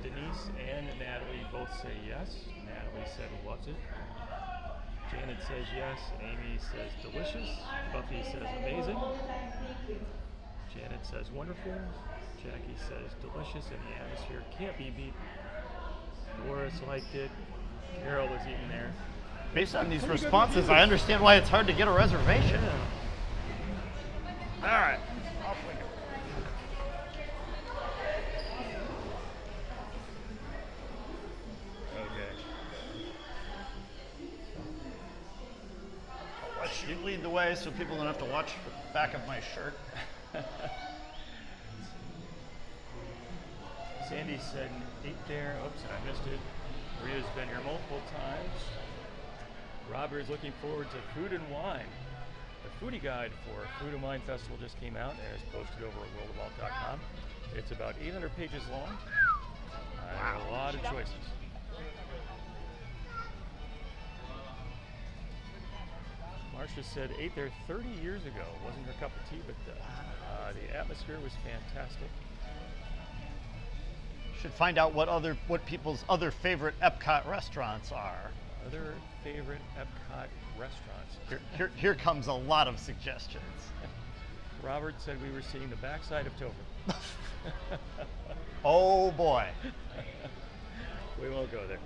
Denise and Natalie both say yes. Natalie said, was it? Janet says yes. Amy says delicious. Buffy says amazing. Janet says wonderful. Jackie says delicious and the atmosphere can't be beat. Doris liked it. Carol was eating there. Based on these responses, I understand why it's hard to get a reservation. All right. Off we go. You lead the way so people don't have to watch the back of my shirt. Sandy said ate there. Oops, and I missed it. Maria's been here multiple times. Robert is looking forward to food and wine. The foodie guide for Food and Wine Festival just came out and is posted over at worldofalt.com. It's about 800 pages long. A lot of choices. Marcia said ate there 30 years ago. Wasn't her cup of tea, but the atmosphere was fantastic. Should find out what people's other favorite Epcot restaurants are. Other favorite Epcot restaurants. Here comes a lot of suggestions. Robert said we were seeing the backside of Topher. Oh boy. We won't go there.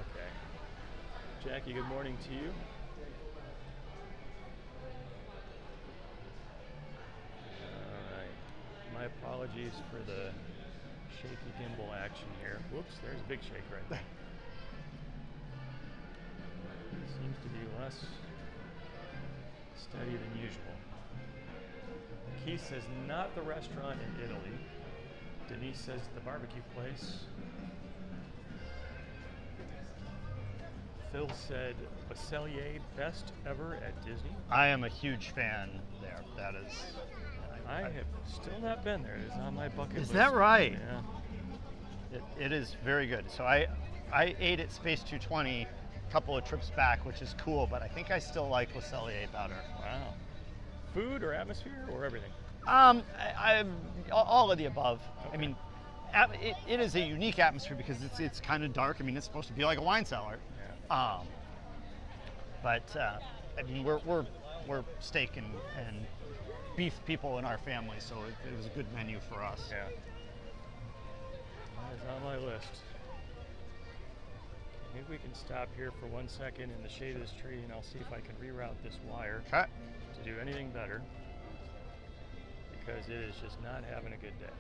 Okay. Jackie, good morning to you. My apologies for the shaky gimbal action here. Whoops, there's a big shake right there. to be less steady than usual. Keith says not the restaurant in Italy. Denise says the barbecue place. Phil said Bacelier best ever at Disney. I am a huge fan there. That is. I have still not been there. It is on my bucket list. Is that right? Yeah. It is very good. So I ate at Space 220 a couple of trips back, which is cool, but I think I still like Le Cellier better. Wow. Food or atmosphere or everything? I all of the above. Okay. I mean, it is a unique atmosphere because it's kind of dark. I mean, it's supposed to be like a wine cellar. Yeah. But I mean, we're steak and beef people in our family, so it was a good menu for us. Yeah. That is on my list. Maybe we can stop here for 1 second in the shade of this tree, and I'll see if I can reroute this wire Okay. to do anything better, because it is just not having a good day.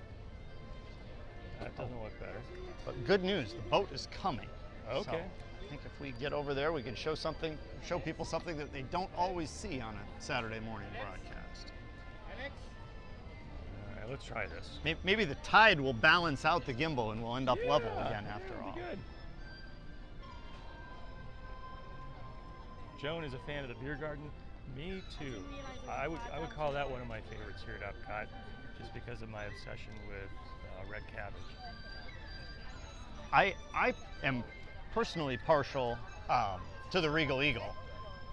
That doesn't look better. But good news, the boat is coming. Okay. So I think if we get over there, we can show people something that they don't always see on a Saturday morning broadcast. All right, let's try this. Maybe the tide will balance out the gimbal and we'll end up level again after that'd all. be good. Joan is a fan of the beer garden. Me too. I would call that one of my favorites here at Epcot, just because of my obsession with red cabbage. I am personally partial to the Regal Eagle,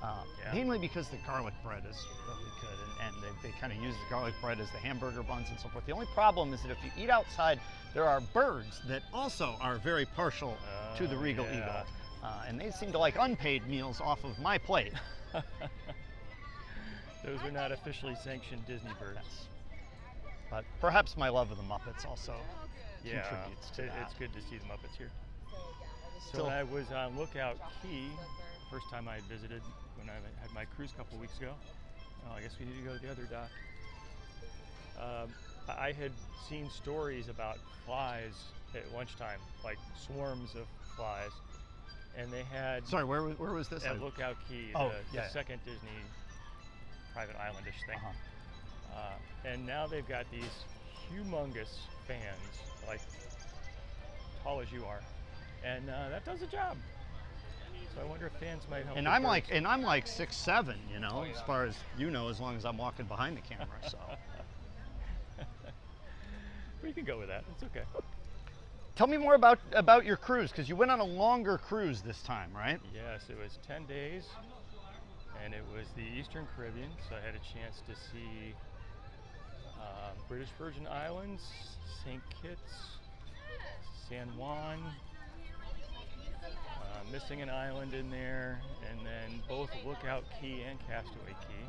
Yeah. mainly because the garlic bread is really good, and they kind of use the garlic bread as the hamburger buns and so forth. The only problem is that if you eat outside, there are birds that also are very partial to the Regal yeah. Eagle, and they seem to like unpaid meals off of my plate. Those are not officially sanctioned Disney birds. Yes. But perhaps my love of the Muppets also Yeah, contributes to that. it's good to see the Muppets here. So Still- when I was on Lookout Key, first time I had visited when I had my cruise a couple weeks ago. Oh, I guess we need to go to the other dock. I had seen stories about flies at lunchtime, like swarms of flies, and they had Sorry, where was this? at Lookout Key, Oh, the yeah. second Disney private islandish thing. Uh-huh. And now they've got these humongous fans, like tall as you are, and that does the job. So I wonder if fans might help. And with I'm birds. like 6'7", you know, as far as you know, as long as I'm walking behind the camera. So We can go with that. It's okay. tell me more about your cruise, because you went on a longer cruise this time, right? Yes, it was 10 days, and it was the Eastern Caribbean, so I had a chance to see British Virgin Islands, St. Kitts, San Juan, missing an island in there, and then both Lookout Key and Castaway Key.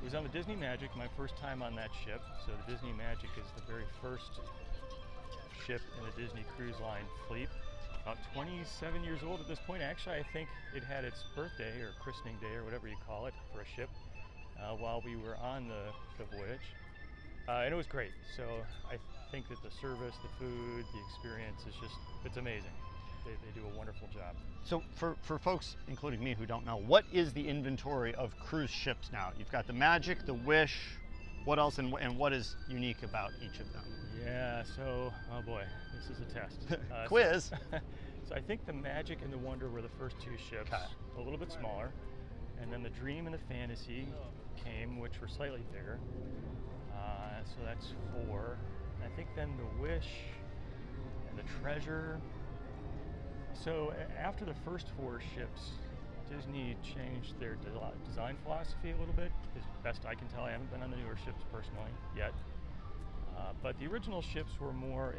It was on the Disney Magic, my first time on that ship. So the Disney Magic is the very first ship in the Disney Cruise Line fleet. About 27 years old at this point. Actually, I think it had its birthday or christening day or whatever you call it for a ship while we were on the voyage. And it was great. So I think that the service, the food, the experience is just, it's amazing. They do a wonderful job. So for folks, including me, who don't know, what is the inventory of cruise ships now? You've got the Magic, the Wish, what else, and what is unique about each of them? Yeah, so, oh boy, this is a test. Quiz. So I think the Magic and the Wonder were the first two ships, Okay. a little bit smaller. And then the Dream and the Fantasy came, which were slightly bigger. So that's 4. I think then the Wish and the Treasure. So after the first 4 ships, Disney changed their design philosophy a little bit, as best I can tell. I haven't been on the newer ships personally yet. But the original ships were more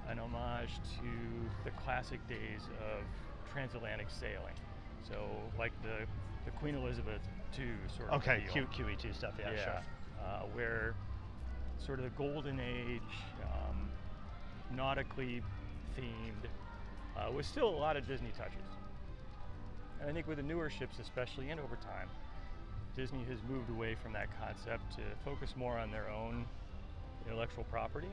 an homage to the classic days of transatlantic sailing. So like the Queen Elizabeth II sort of Okay, deal. QE2 stuff, yeah, sure. Where sort of the golden age, nautically themed, with still a lot of Disney touches. And I think with the newer ships especially, and over time, Disney has moved away from that concept to focus more on their own intellectual property,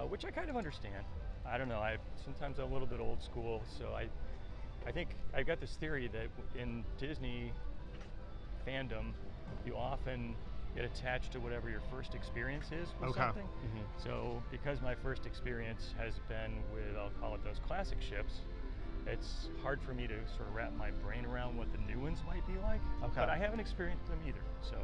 which I kind of understand. I don't know, sometimes I'm a little bit old school, so I I think I've got this theory that in Disney fandom, you often get attached to whatever your first experience is with something. So because my first experience has been with, I'll call it those classic ships, it's hard for me to sort of wrap my brain around what the new ones might be like. But I haven't experienced them either, so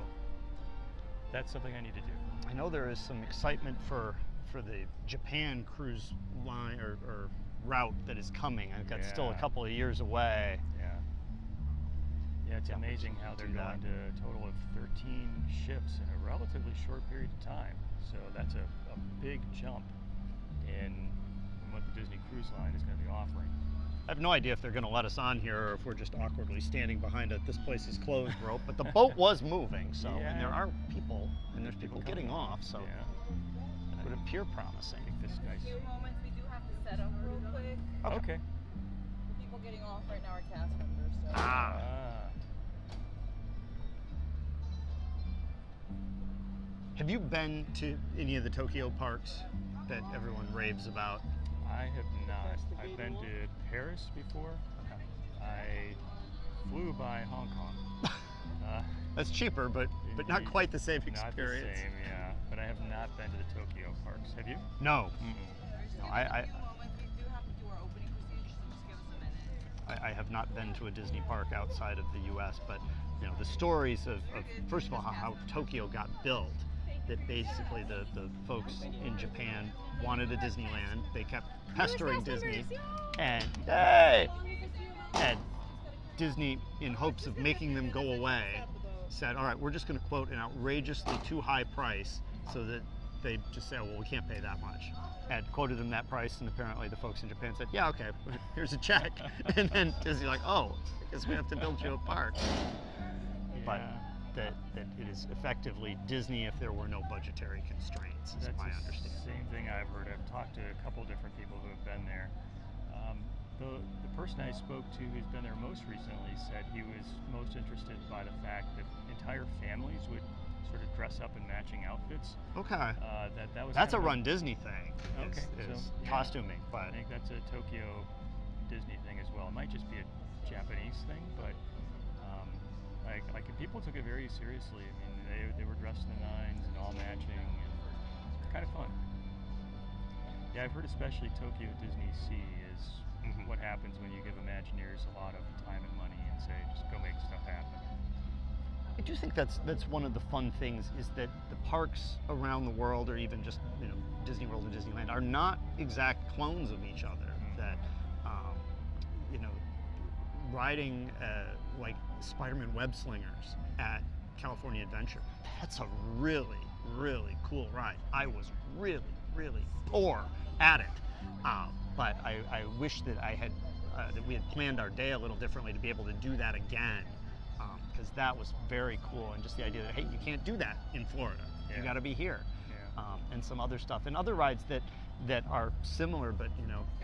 that's something I need to do. I know there is some excitement for the Japan cruise line or route that is coming. I think that's still a couple of years away. Yeah, it's amazing how they're going to a total of 13 ships in a relatively short period of time. So that's a big jump in what the Disney Cruise Line is going to be offering. I have no idea if they're going to let us on here or if we're just awkwardly standing behind a "this place is closed" rope, but the boat was moving, so and there are people, and there's people getting off, so it would appear promising. I think this is nice. A few moments, we do have to set up real quick. Okay. The people getting off right now are cast members, so. Have you been to any of the Tokyo parks that everyone raves about? I have not. I've been to Paris before. I flew by Hong Kong. That's cheaper, but not quite the same experience. Not the same, yeah. But I have not been to the Tokyo parks. Have you? No. No, A few moments, we do have to do our opening procedure, so just give us a minute. I have not been to a Disney park outside of the U.S., but you know the stories of first of all how Tokyo got built. That basically the folks in Japan wanted a Disneyland. They kept pestering Disney, and Disney, in hopes of making them go away, said, "All right, we're just going to quote an outrageously too high price," so that they just say, "Oh, well, we can't pay that much." And quoted them that price, and apparently the folks in Japan said, "Yeah, okay, here's a check." And then Disney's like, "Oh, I guess we have to build you a park." But that it is effectively Disney if there were no budgetary constraints, is my understanding. Same thing I've heard. I've talked to a couple different people who have been there. The person I spoke to who's been there most recently said he was most interested by the fact that entire families would sort of dress up in matching outfits. Okay. That was that's a kind of Run Disney thing. Okay. Is So, costuming, but I think that's a Tokyo Disney thing as well. It might just be a Japanese thing, but like people took it very seriously. I mean, they were dressed in the nines and all matching, and it's kind of fun. Yeah, I've heard especially Tokyo Disney Sea is what happens when you give Imagineers a lot of time and money and say, just go make stuff happen. I do think that's one of the fun things is that the parks around the world, or even just Disney World and Disneyland, are not exact clones of each other. That riding like Spider-Man web slingers at California Adventure, that's a really, really cool ride. I was really, really poor at it, but I wish that that we had planned our day a little differently to be able to do that again, because that was very cool. And just the idea that, hey, you can't do that in Florida. You got to be here. And some other stuff, and other rides that are similar, but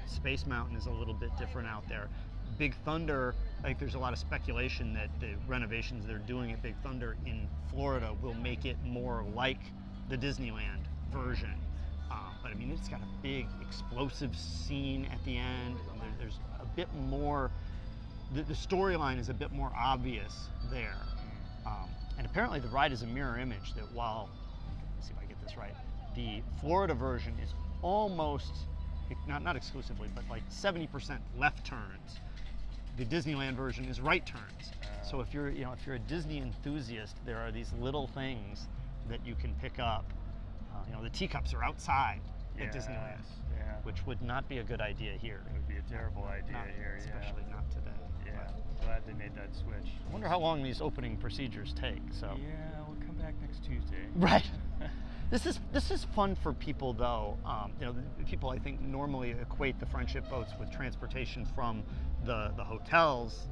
Space Mountain is a little bit different out there. Big Thunder, I think there's a lot of speculation that the renovations they're doing at Big Thunder in Florida will make it more like the Disneyland version. But I mean, it's got a big explosive scene at the end, and there's a bit more, the storyline is a bit more obvious there. And apparently the ride is a mirror image that while, let's see if I get this right, the Florida version is almost, not exclusively, but like 70% left turns. The Disneyland version is right turns. So if you're a Disney enthusiast, there are these little things that you can pick up. The teacups are outside at Disneyland, which would not be a good idea here. It would be a terrible idea here, especially not today. Yeah, glad they made that switch. I wonder how long these opening procedures take. So yeah, we'll come back next Tuesday. Right. This is fun for people, though. People I think normally equate the friendship boats with transportation from the hotels,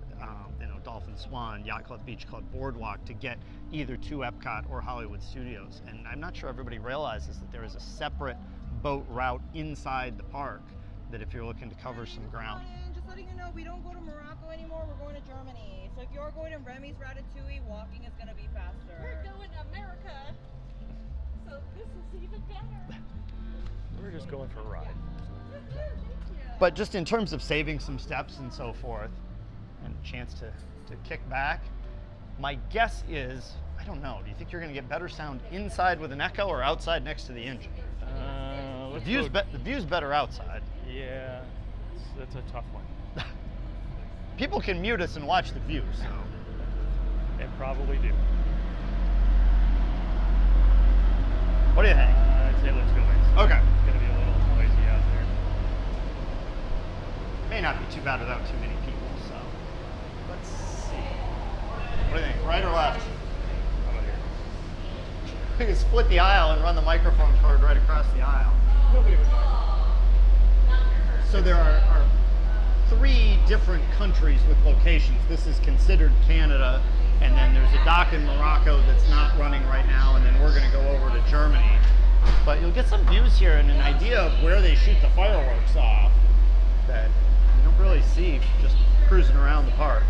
Dolphin Swan, Yacht Club, Beach Club, Boardwalk, to get either to Epcot or Hollywood Studios. And I'm not sure everybody realizes that there is a separate boat route inside the park that if you're looking to cover some ground. Just letting you know, we don't go to Morocco anymore, we're going to Germany. So if you're going to Remy's Ratatouille, walking is going to be faster. We're going to America, so this is even better. We're just going for a ride. But just in terms of saving some steps and so forth, and a chance to kick back. My guess is, I don't know, do you think you're going to get better sound inside with an echo or outside next to the engine? The view's better outside. Yeah, that's a tough one. People can mute us and watch the view, so. They probably do. What do you think? I'd say let's go inside. Okay. It's going to be a little noisy out there. May not be too bad without too many people, so. Let's see. What do you think, right or left? How about here? We can split the aisle and run the microphone cord right across the aisle. Nobody would mind. So there are 3 different countries with locations. This is considered Canada, and then there's a dock in Morocco that's not running right now, and then we're going to go over to Germany. But you'll get some views here and an idea of where they shoot the fireworks off that you don't really see just cruising around the park.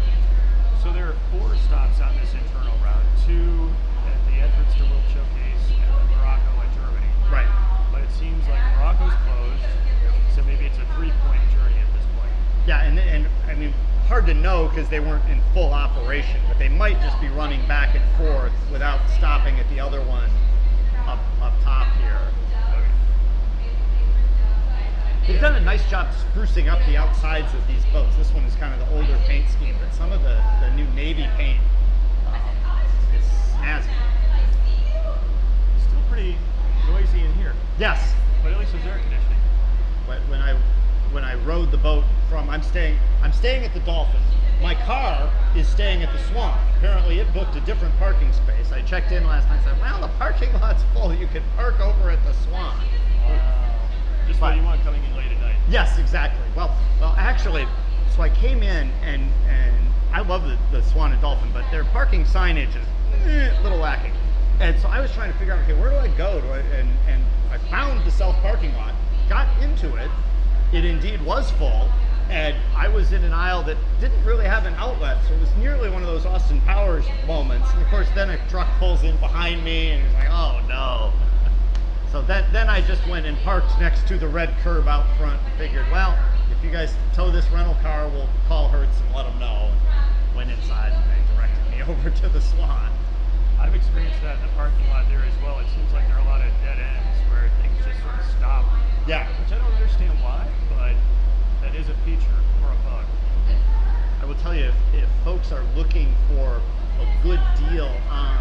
So there are 4 stops on this internal route, 2 at the entrance to World Showcase and then Morocco and Germany. Right. But it seems like Morocco's closed, so maybe it's a 3-point journey at this point. Yeah, and I mean, hard to know because they weren't in full operation, but they might just be running back and forth without stopping at the other one up top here. They've done a nice job sprucing up the outsides of these boats. This one is kind of the older paint scheme, but some of the new navy paint is snazzy. It's still pretty noisy in here, Yes, but at least there's air conditioning. but when I rode the boat from, I'm staying at the Dolphin. My car is staying at the Swan. Apparently it booked a different parking space. I checked in last night and said, well, the parking lot's full. You could park over at the Swan. Just what you want coming in late at night. Yes, exactly. Well, actually, so I came in and I love the Swan and Dolphin, but their parking signage is a little lacking. And so I was trying to figure out, okay, where do I go? And I found the self parking lot, got into it. It indeed was full, and I was in an aisle that didn't really have an outlet, so it was nearly one of those Austin Powers moments. And of course, then a truck pulls in behind me, and it's like, oh no. So then I just went and parked next to the red curb out front and figured, well, if you guys tow this rental car, we'll call Hertz and let them know. And went inside and they directed me over to the Swan. I've experienced that in the parking lot there as well. It seems like there are a lot of dead ends where things just sort of stop. Yeah. Which I don't understand why, but that is a feature or a bug. I will tell you, if folks are looking for a good deal on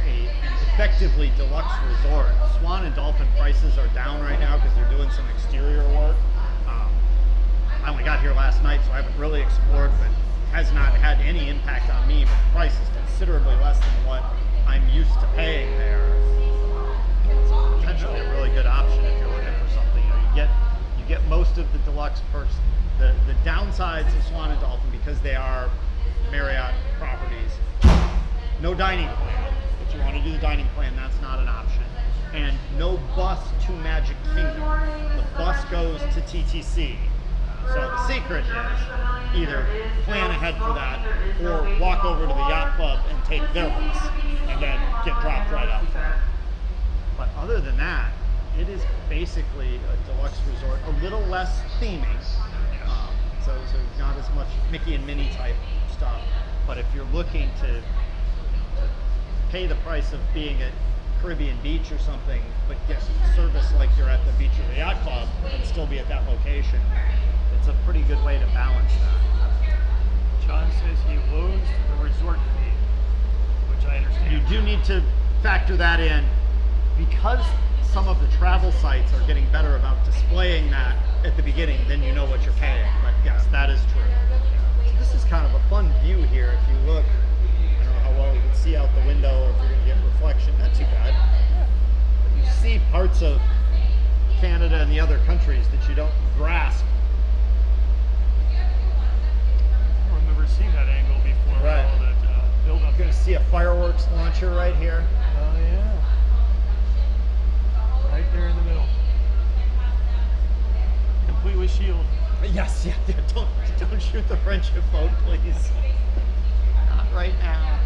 an effectively deluxe resort, Swan and Dolphin prices are down right now because they're doing some exterior work. I only got here last night, so I haven't really explored, but has not had any impact on me. But the price is considerably less than what I'm used to paying there. It's potentially a really good option if you're looking for something. You get most of the deluxe perks. The downsides of Swan and Dolphin, because they are Marriott properties, no dining plan. If you want to do the dining plan, that's not an option. And no bus to Magic Kingdom. The bus goes to TTC. So the secret is either plan ahead for that or walk over to the yacht club and take their bus and then get dropped right out front. But other than that, it is basically a deluxe resort, a little less theming. So not as much Mickey and Minnie type stuff. But if you're looking to pay the price of being at Caribbean Beach or something, but get service like you're at the beach or the yacht club and still be at that location, it's a pretty good way to balance that. John says he loathes the resort fee, which I understand. You do need to factor that in because some of the travel sites are getting better about displaying that at the beginning, then you know what you're paying. But yes, that is true. So this is kind of a fun view here. If you look, I don't know how well you can see out the window or if you're going to get reflection, not too bad. But you see parts of Canada and the other countries that you don't grasp. I don't remember seeing that angle before. Right. All that build up. You're going to see a fireworks launcher right here. Oh yeah. Right there in the middle. Completely shielded. Yes, yeah, don't shoot the friendship boat, please. Not right now.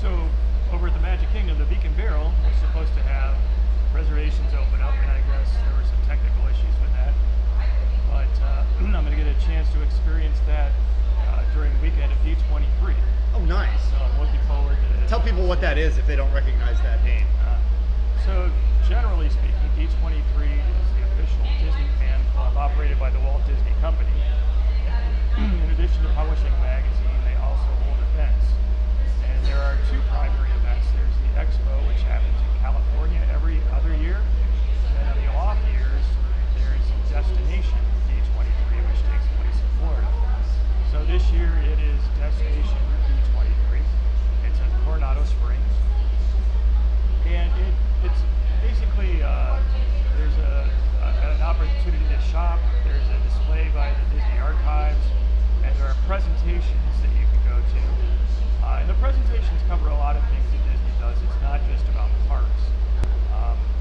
So over at the Magic Kingdom, the Beacon Barrel was supposed to have reservations chance to experience that during the weekend of D23. Oh, nice. So I'm looking forward to Tell people what that is if they don't recognize that name. So generally speaking, D23 is the official Disney fan club operated by the Walt Disney Company. In addition to publishing a magazine, they also hold events. And there are two primary events. There's the Expo, which happens in California every other year. And then on the off years, there's Destination D23, which takes place in Florida. So this year it is Destination D23. It's in Coronado Springs. And it's basically, there's an opportunity to shop, there's a display by the Disney Archives, and there are presentations that you can go to. And the presentations cover a lot of things that Disney does. It's not just about the parks.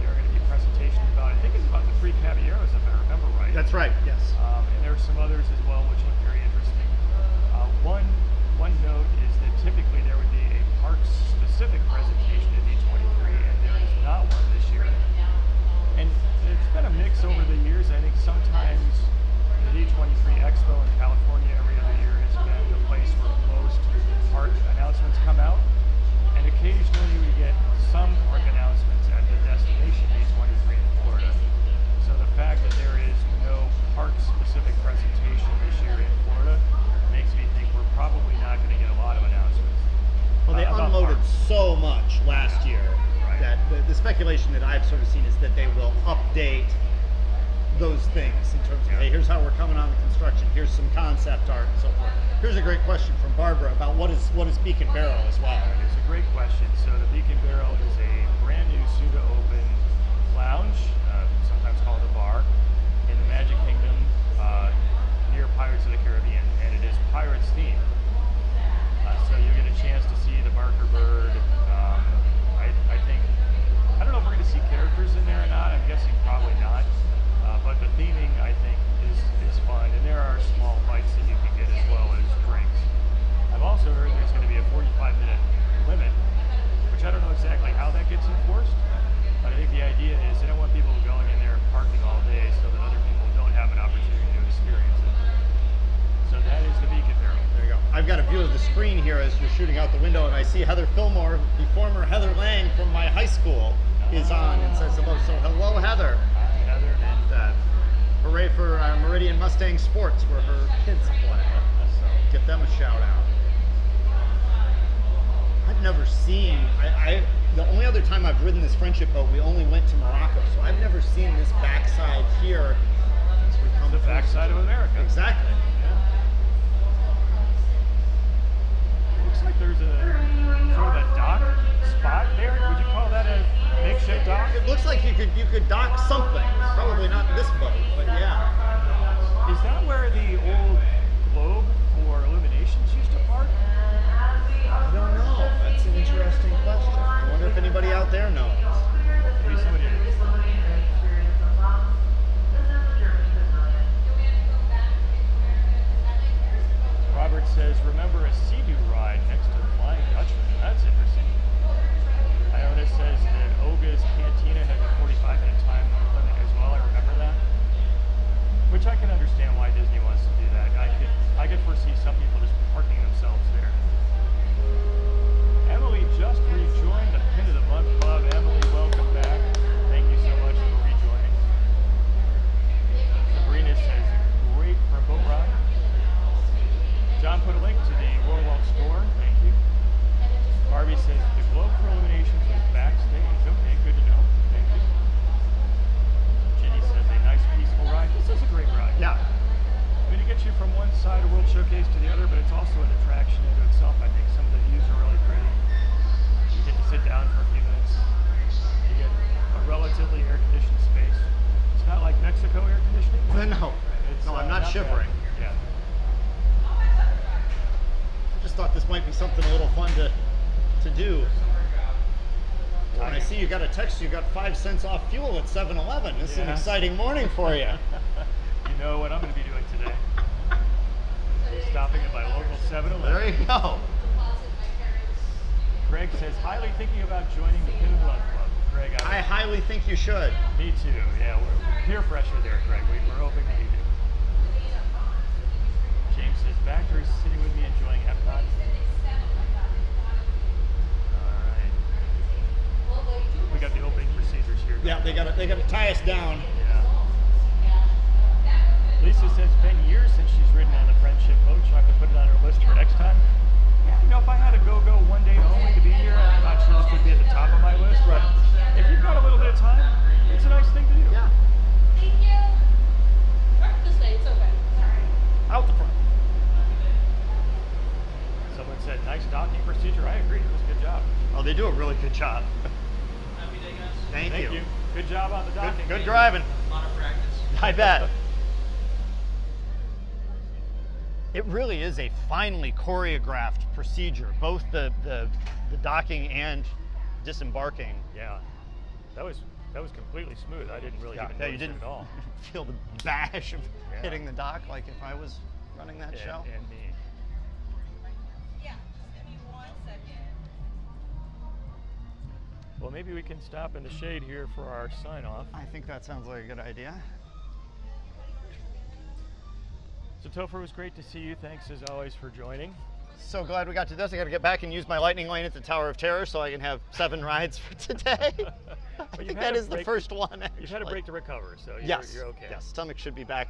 There are going to be presentations about, I think it's about the Three Caballeros, if I remember right. That's right, yes. And there are some others as well, which look very interesting. One note is that typically there would be a park-specific presentation at D23, and there is not one this year. And it's been a mix over the years. I think sometimes the D23 Expo in California every other year has been the place where most park announcements come out. And occasionally we get some park announcements at the Destination D23 in Florida. So the fact that there is no park-specific presentation this year in Florida makes me think we're probably not going to get a lot of announcements. Well, they about unloaded parks. so much last year Right. that the speculation that I've sort of seen is that they will update those things in terms of, hey, here's how we're coming on the construction, here's some concept art and so forth. Here's a great question from Barbara about what is Beacon Barrel as well. It's a great question. So the Beacon Barrel is a brand new soon-to-open lounge, sometimes called a bar, in the Magic Kingdom near Pirates of the Caribbean, and it is Pirates themed. So you get a chance to see the marker bird. I don't know if we're going to see characters in there or not. I'm guessing probably not. But the theming, I think, is fun, and there are small bites that you can get as well as drinks. I've also heard there's going to be a 45-minute limit, which I don't know exactly how that gets enforced, but I think the idea is they don't want people going in there and parking all day so that other people don't have an opportunity to experience it. So that is the Beacon Barrel. There you go. I've got a view of the screen here as you're shooting out the window, and I see Heather Fillmore, the former Heather Lang from my high school, is on and says hello. So hello, Heather. Hi, Heather. And hooray for Meridian Mustang Sports, where her kids play. So get them a shout out. I've never seen, the only other time I've ridden this friendship boat, we only went to Morocco, so I've never seen this backside here. As we come The through. backside of America. Exactly. Looks like there's a sort of a dock spot there. Would you call that a makeshift dock? It looks like you could dock something. Probably not this boat, but yeah. Is that where the old globe for Illuminations used to park? I don't know. That's an interesting question. I wonder if anybody out there knows. Maybe somebody. Robert says, remember a Sea-Doo ride next to the Flying Dutchman. That's interesting. Iona says that Oga's Cantina has a 45-minute time limit as well. I remember that. Which I can understand why Disney wants to do that. I could foresee some people just parking themselves there. Emily just rejoined the Pin of the Month Club. Emily, welcome back. Thank you so much for rejoining. Sabrina says, great for a boat ride. John put a link to the Worldwalk store. Thank you. Barbie says, the Globe for Illuminations was backstage. Okay, good to know. Thank you. Jenny says, a nice peaceful ride. This is a great ride. Yeah. I mean, it gets you from one side of World Showcase to the other, but it's also an attraction into itself, I think. Some of the views are really pretty. You get to sit down for a few minutes. You get a relatively air-conditioned space. It's not like Mexico air conditioning. No. It's, No, I'm not bad. shivering. Yeah. I just thought this might be something a little fun to do. When I see you got a text, you got 5 cents off fuel at 7-Eleven. This is an Yeah. exciting morning for you. You know what I'm going to be doing today. Stopping at my local 7-Eleven. There you go. Greg says, highly thinking about joining the Pin of the Month Club. Greg, I highly think you should. me too. Yeah, we're peer pressure there, Greg. We're hoping that you do. says Factory's sitting with me enjoying Epcot. Alright. We got the opening procedures here. Yeah, they gotta tie us down. Yeah. Lisa says it's been years since she's ridden on the Friendship boat. She'll have to put it on her list for next time. Yeah, you know, if I had to go one day only to be here, I'm not sure this would be at the top of my list. But if you've got a little bit of time, it's a nice thing to do. Yeah. Thank you. This way, it's open. Out the front. Someone said, nice docking procedure. I agree. It was a good job. Oh, they do a really good job. Thank Thank you. Good job on the docking. Good driving. A lot of practice. I bet. It really is a finely choreographed procedure, both the docking and disembarking. Yeah. That was completely smooth. I didn't really even Yeah, notice you didn't it at all. feel the bash of Yeah. hitting the dock like if I was running that show. And me. Yeah, just give me 1 second. Well, maybe we can stop in the shade here for our sign off. I think that sounds like a good idea. So Topher, it was great to see you. Thanks as always for joining. So glad we got to this. I got to get back and use my lightning lane at the Tower of Terror so I can have 7 rides for today. I you've think had that a is the break- first one. You've had a actually. break to recover, so Yes. you're okay. Yes. Stomach should be back,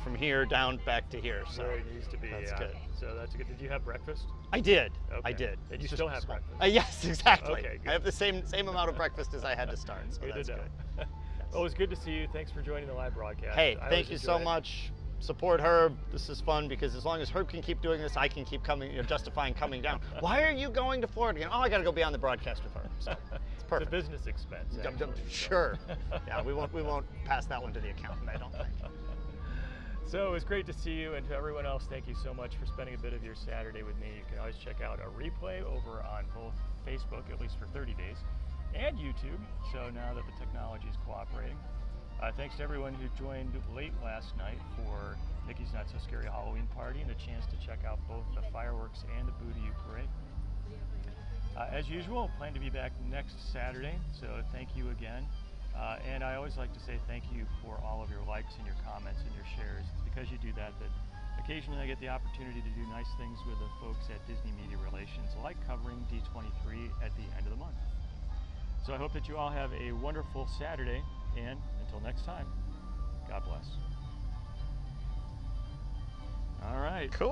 from here down back to here. So Where it needs to be. that's yeah. good. So that's good. Did you have breakfast? I did. Okay. I did. And you It's still just have small. breakfast? Yes, exactly. Okay, good. I have the same amount of breakfast as I had to start. So Good that's to know. good. Well, it was good to see you. Thanks for joining the live broadcast. Hey, I thank always you so enjoy it. much. Support Herb. This is fun because as long as Herb can keep doing this, I can keep coming, justifying coming down. Why are you going to Florida again? Oh, I got to go be on the broadcast with Herb. So it's It's a perfect. business expense. I'm actually, so. sure. Yeah, we won't pass that one to the accountant, I don't think. So it was great to see you, and to everyone else, thank you so much for spending a bit of your Saturday with me. You can always check out a replay over on both Facebook, at least for 30 days, and YouTube, so now that the technology is cooperating. Thanks to everyone who joined late last night for Mickey's Not So Scary Halloween Party and a chance to check out both the fireworks and the Booty-U Parade. As usual, plan to be back next Saturday, so thank you again. And I always like to say thank you for all of your likes and your comments and your shares. It's because you do that that occasionally I get the opportunity to do nice things with the folks at Disney Media Relations, like covering D23 at the end of the month. So I hope that you all have a wonderful Saturday, and until next time, God bless. All right. Cool.